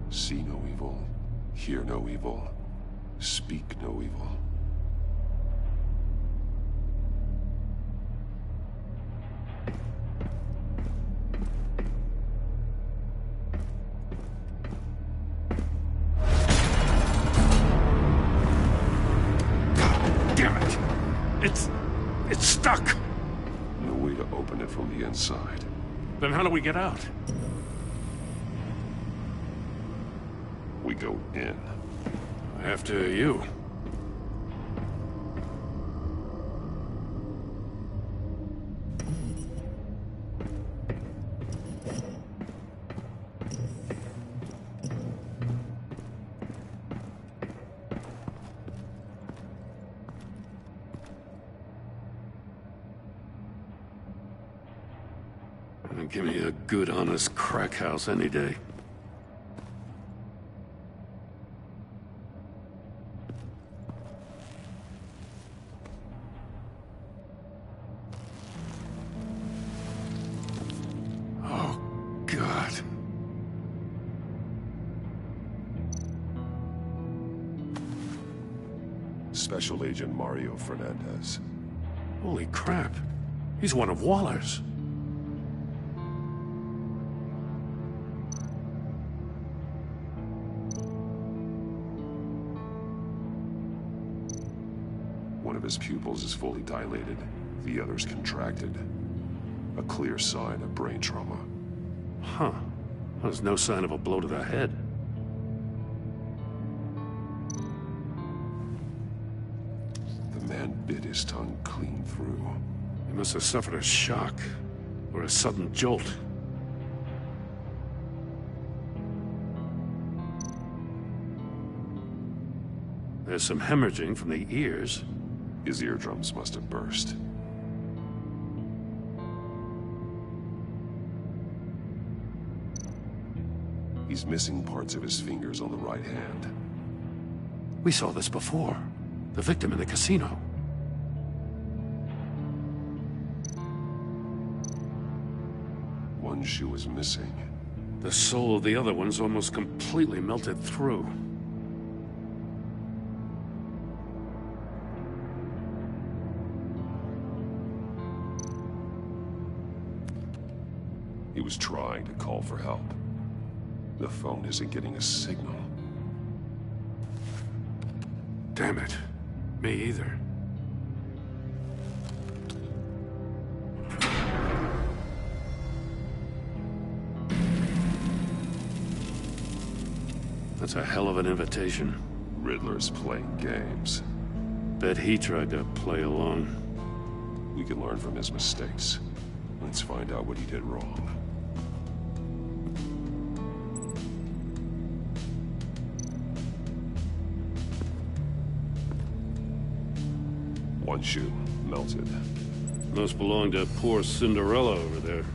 See no evil, hear no evil, speak no evil. It's stuck! No way to open it from the inside. Then how do we get out? We go in. After you. Give me a good, honest crack house any day. Oh, God. Special Agent Mario Fernandez. Holy crap. He's one of Waller's. One of his pupils is fully dilated. The other's contracted. A clear sign of brain trauma. Huh. There's no sign of a blow to the head. The man bit his tongue clean through. He must have suffered a shock, or a sudden jolt. There's some hemorrhaging from the ears. His eardrums must have burst. He's missing parts of his fingers on the right hand. We saw this before. The victim in the casino. One shoe is missing. The sole of the other one's almost completely melted through. He was trying to call for help. The phone isn't getting a signal. Damn it. Me either. That's a hell of an invitation. Riddler's playing games. Bet he tried to play along. We can learn from his mistakes. Let's find out what he did wrong. One shoe melted. Must belong to poor Cinderella over there.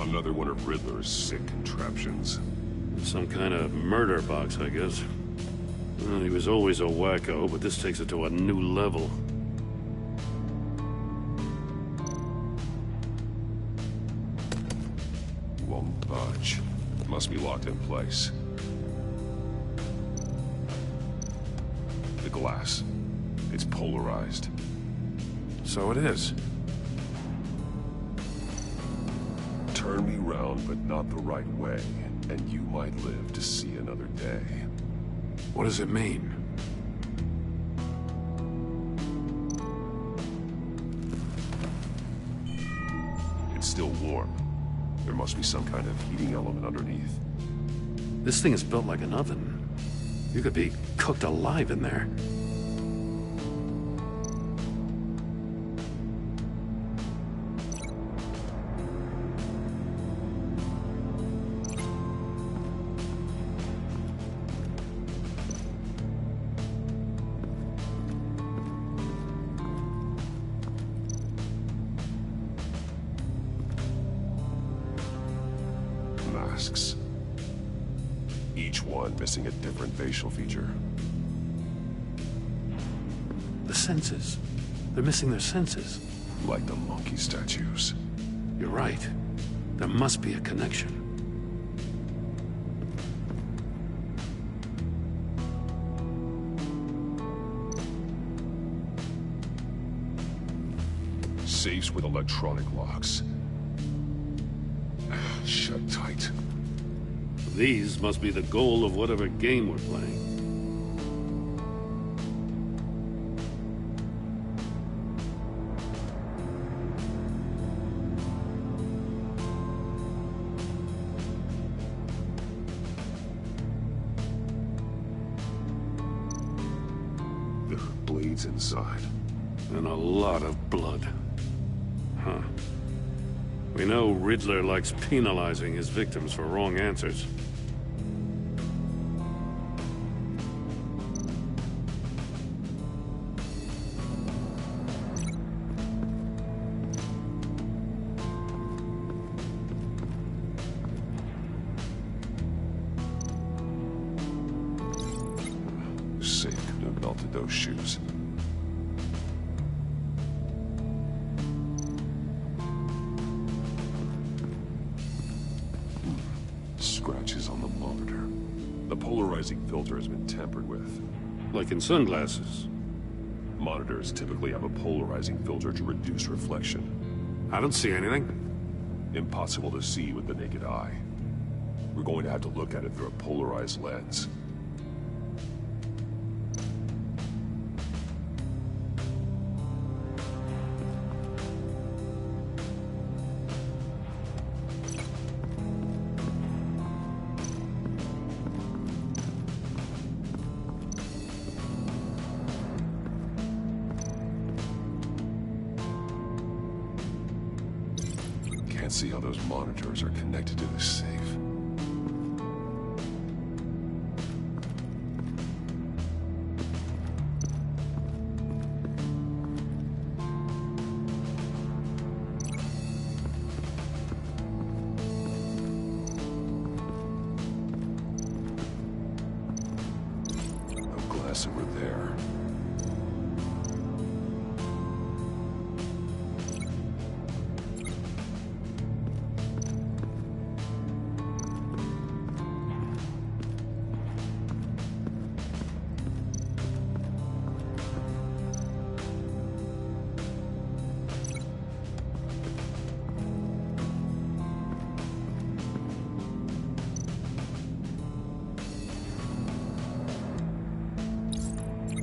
Another one of Riddler's sick contraptions. Some kind of murder box, I guess. Well, he was always a wacko, but this takes it to a new level. Won't budge. Must be locked in place. The glass. It's polarized. So it is. Turn me round, but not the right way, and you might live to see another day. What does it mean? It's still warm. There must be some kind of heating element underneath. This thing is built like an oven. You could be cooked alive in there. Masks. Each one missing a different facial feature. The senses. They're missing their senses. Like the monkey statues. You're right. There must be a connection. Safes with electronic locks. Shut tight. These must be the goal of whatever game we're playing. Bleeds inside. And a lot of blood. Huh. We know Riddler likes penalizing his victims for wrong answers. Safe couldn't have melted those shoes. Scratches on the monitor. The polarizing filter has been tampered with. Like in sunglasses. Monitors typically have a polarizing filter to reduce reflection. I don't see anything. Impossible to see with the naked eye. We're going to have to look at it through a polarized lens. Can't see how those monitors are connected to the safe. No glass over there.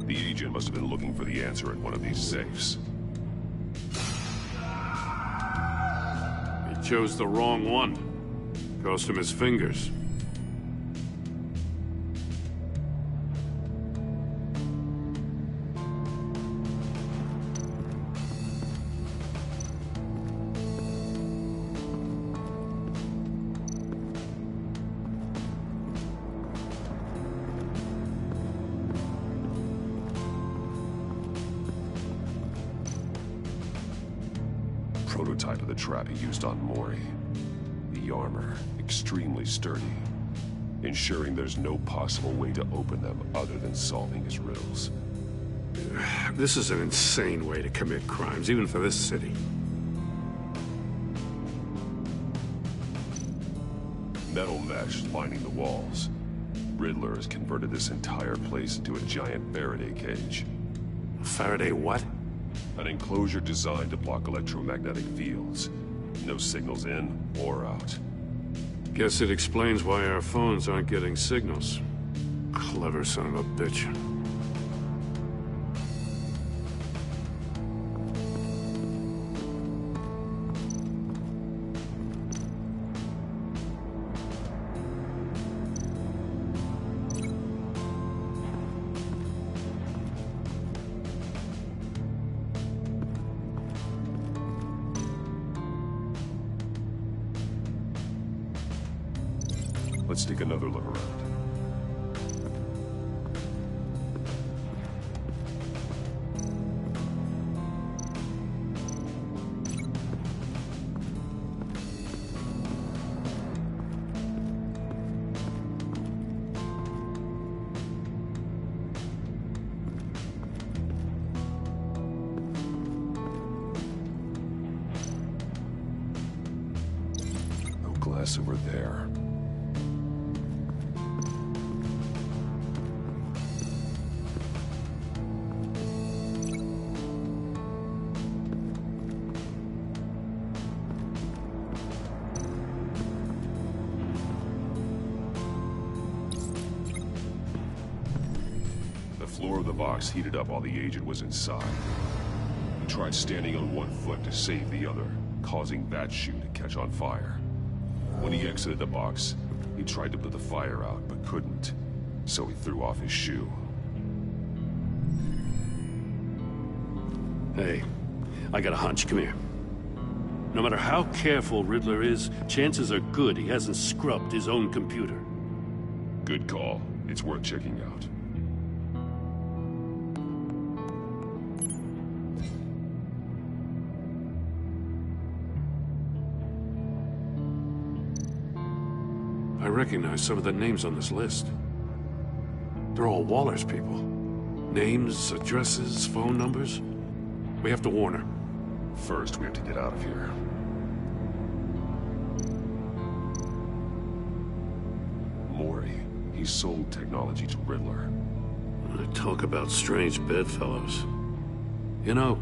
The agent must have been looking for the answer in one of these safes. He chose the wrong one. Cost him his fingers. Prototype of the trap he used on Mori. The heavy armor, extremely sturdy, ensuring there's no possible way to open them other than solving his riddles. This is an insane way to commit crimes, even for this city. Metal mesh lining the walls. Riddler has converted this entire place into a giant Faraday cage. Faraday what? An enclosure designed to block electromagnetic fields. No signals in or out. Guess it explains why our phones aren't getting signals. Clever son of a bitch. Let's take another look around. No glass over there. The floor of the box heated up while the agent was inside. He tried standing on one foot to save the other, causing that shoe to catch on fire. When he exited the box, he tried to put the fire out, but couldn't, so he threw off his shoe. Hey, I got a hunch. Come here. No matter how careful Riddler is, chances are good he hasn't scrubbed his own computer. Good call. It's worth checking out. I recognize some of the names on this list. They're all Waller's people. Names, addresses, phone numbers. We have to warn her. First, we have to get out of here. Maury. He sold technology to Riddler. Talk about strange bedfellows. You know,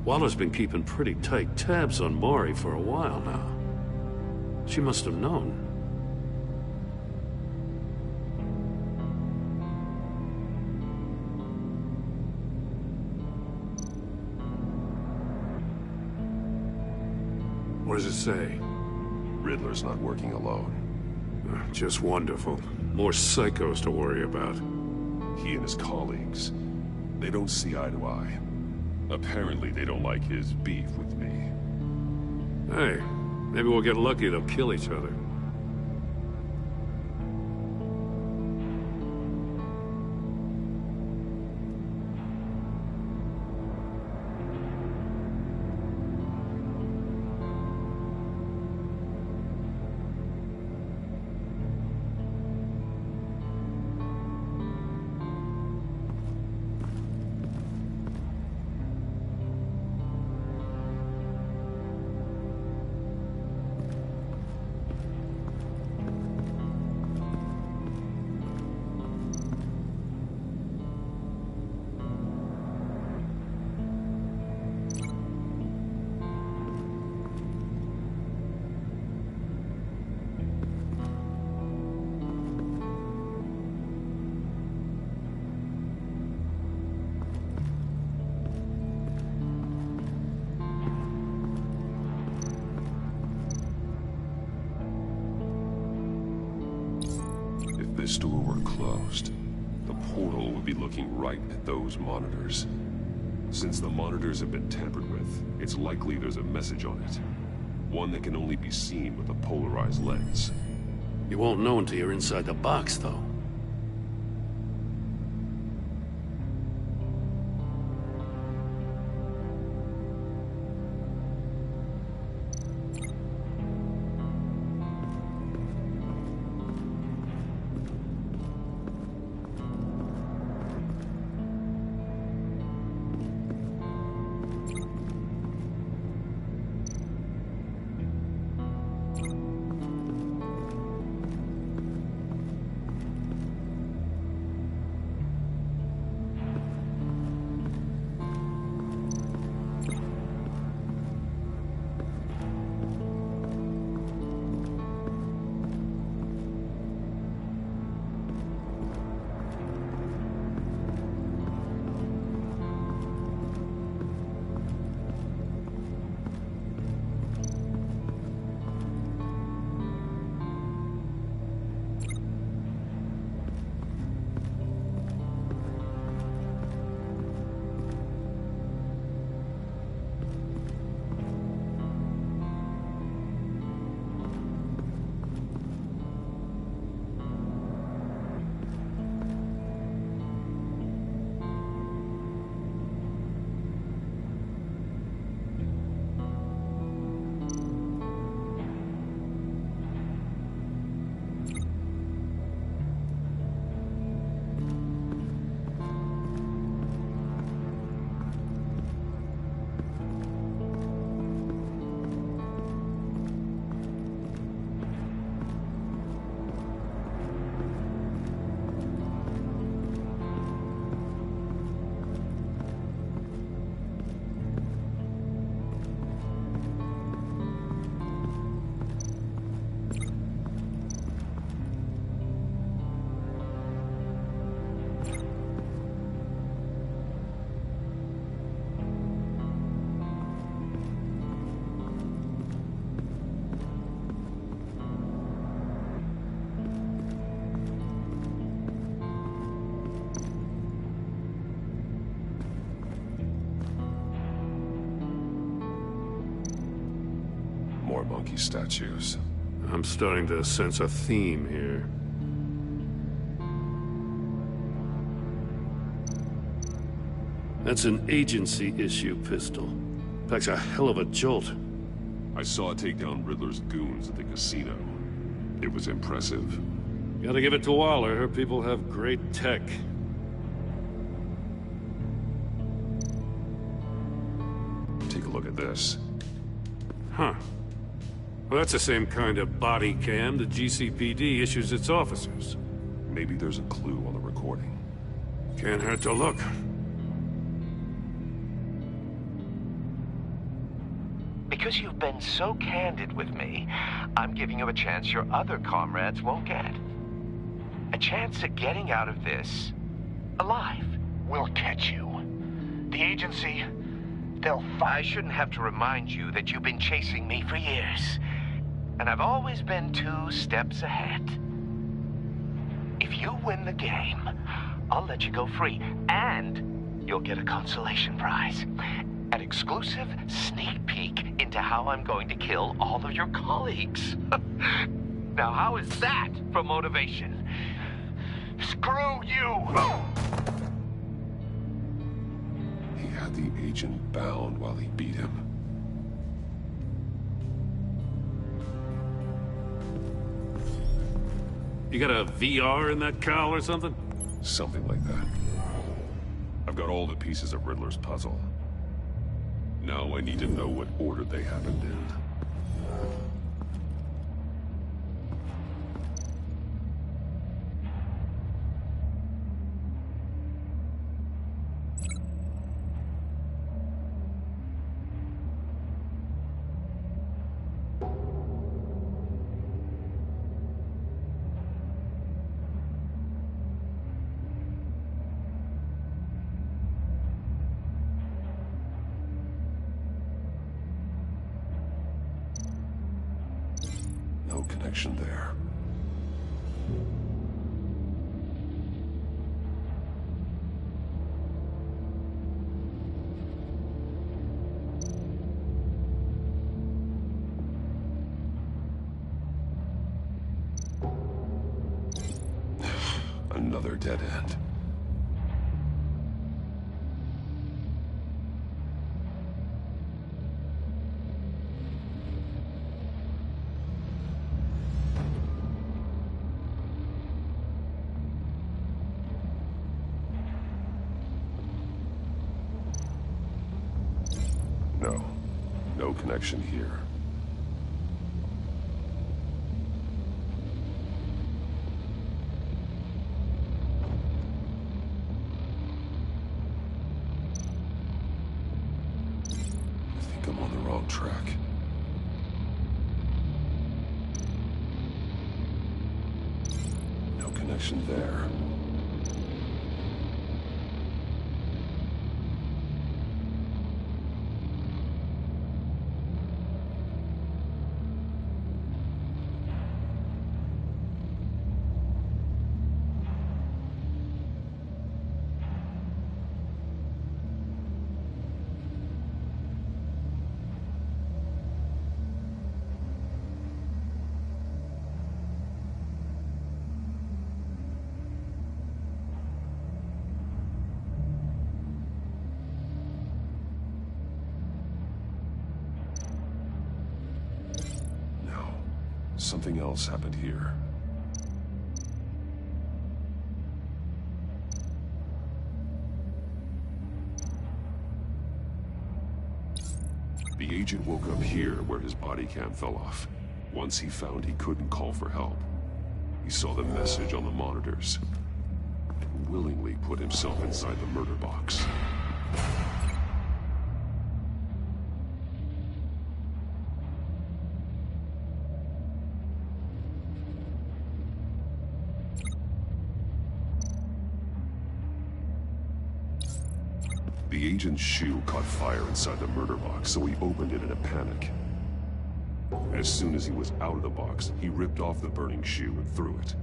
Waller's been keeping pretty tight tabs on Maury for a while now. She must have known. What does it say? Riddler's not working alone. Just wonderful. More psychos to worry about. He and his colleagues, they don't see eye to eye. Apparently, they don't like his beef with me. Hey, maybe we'll get lucky they'll kill each other. If this door were closed, the portal would be looking right at those monitors. Since the monitors have been tampered with, it's likely there's a message on it. One that can only be seen with a polarized lens. You won't know until you're inside the box, though. more monkey statues. I'm starting to sense a theme here. That's an agency issue pistol. Packs a hell of a jolt. I saw it take down Riddler's goons at the casino. It was impressive. Gotta give it to Waller. Her people have great tech. Take a look at this. Huh. Well, that's the same kind of body cam the GCPD issues its officers. Maybe there's a clue on the recording. Can't hurt to look. Because you've been so candid with me, I'm giving you a chance your other comrades won't get. A chance at getting out of this alive. We'll catch you. The agency, they'll I shouldn't have to remind you that you've been chasing me for years. And I've always been 2 steps ahead. If you win the game, I'll let you go free. And you'll get a consolation prize. An exclusive sneak peek into how I'm going to kill all of your colleagues. Now, how is that for motivation? Screw you! He had the agent bound while he beat him. You got a VR in that cowl or something? Something like that. I've got all the pieces of Riddler's puzzle. Now I need to know what order they happened in. No connection there. Another dead end. No connection here. I think I'm on the wrong track. No connection there. Something else happened here. The agent woke up here where his body cam fell off. Once he found he couldn't call for help, he saw the message on the monitors and willingly put himself inside the murder box. The agent's shoe caught fire inside the murder box, so he opened it in a panic. As soon as he was out of the box, he ripped off the burning shoe and threw it.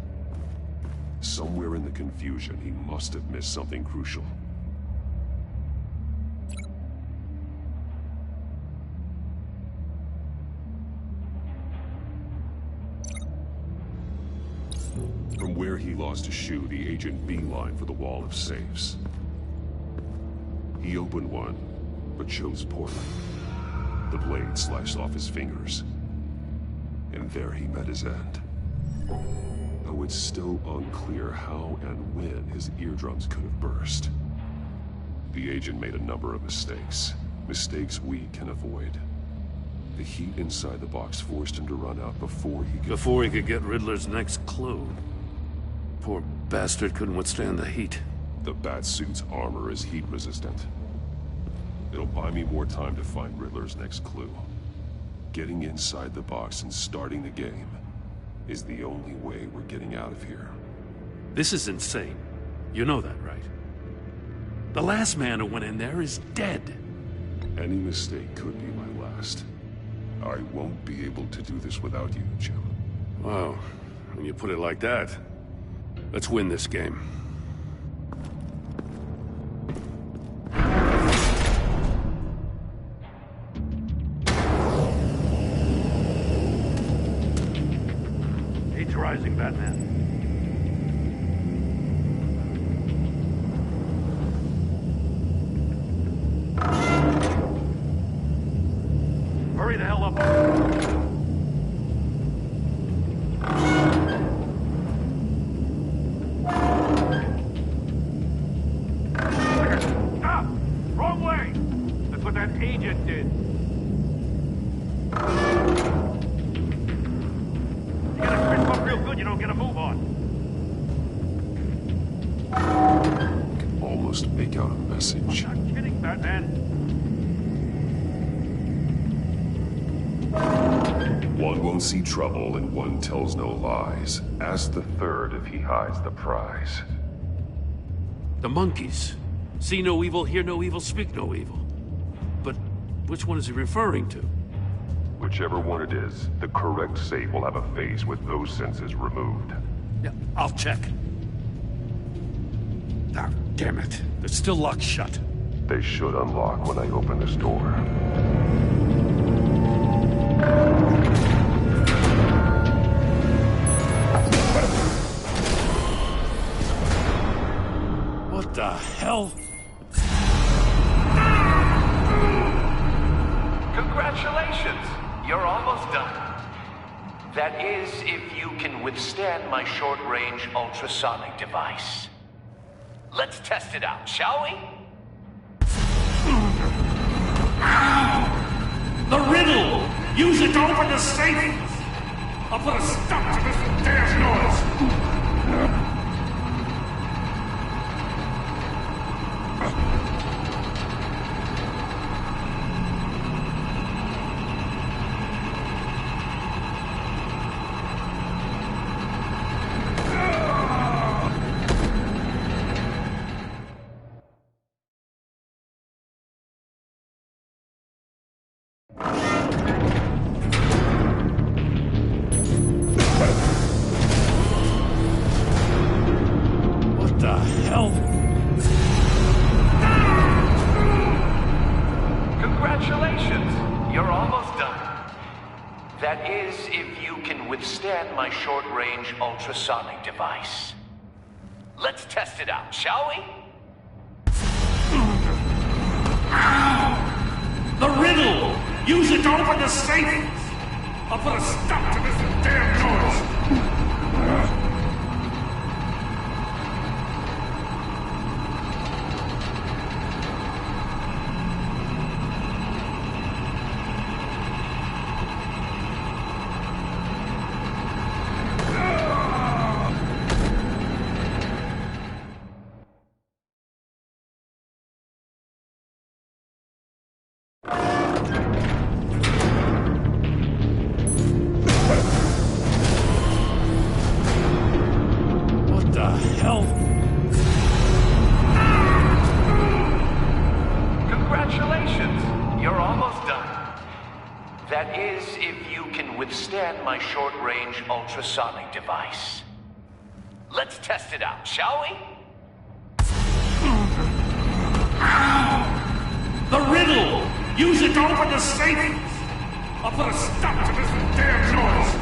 Somewhere in the confusion, he must have missed something crucial. From where he lost a shoe, the agent beelined for the wall of safes. He opened one, but chose poorly. The blade slashed off his fingers. And there he met his end. Though it's still unclear how and when his eardrums could have burst. The agent made a number of mistakes. Mistakes we can avoid. The heat inside the box forced him to run out before he could get Riddler's next clue. Poor bastard couldn't withstand the heat. The Batsuit's armor is heat resistant. It'll buy me more time to find Riddler's next clue. Getting inside the box and starting the game is the only way we're getting out of here. This is insane. You know that, right? The last man who went in there is dead. Any mistake could be my last. I won't be able to do this without you, Jim. Wow, when you put it like that, let's win this game. Heat's rising, Batman. Hurry the hell up. Stop! Wrong way! That's what that agent did. You gotta crisp up real good, you don't get a move on. I can almost make out a message. I'm not kidding, Batman. One won't see trouble and one tells no lies. Ask the third if he hides the prize. The monkeys. See no evil, hear no evil, speak no evil. But which one is he referring to? Whichever one it is, the correct safe will have a face with those senses removed. Yeah, I'll check. Ah, damn it. They're still locked shut. They should unlock when I open this door. What the hell? Congratulations! You're almost done. That is, if you can withstand my short-range ultrasonic device. Let's test it out, shall we? The riddle! Use it to open the safe! I'll put a stop to this damn noise! Ultrasonic device. Let's test it out, shall we? The riddle! Use it to open the safe! I'll put a stop to this damn noise! Ultrasonic device. Let's test it out, shall we? The riddle! Use it to open the safe! I'll put a stop to this damn noise!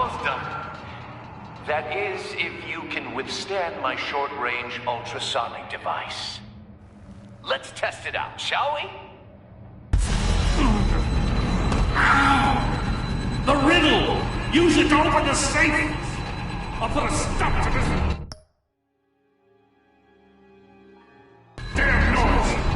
almost done. That is, if you can withstand my short-range ultrasonic device. Let's test it out, shall we? The riddle! Use it to open the safe! I'll put a stop to this... damn noise!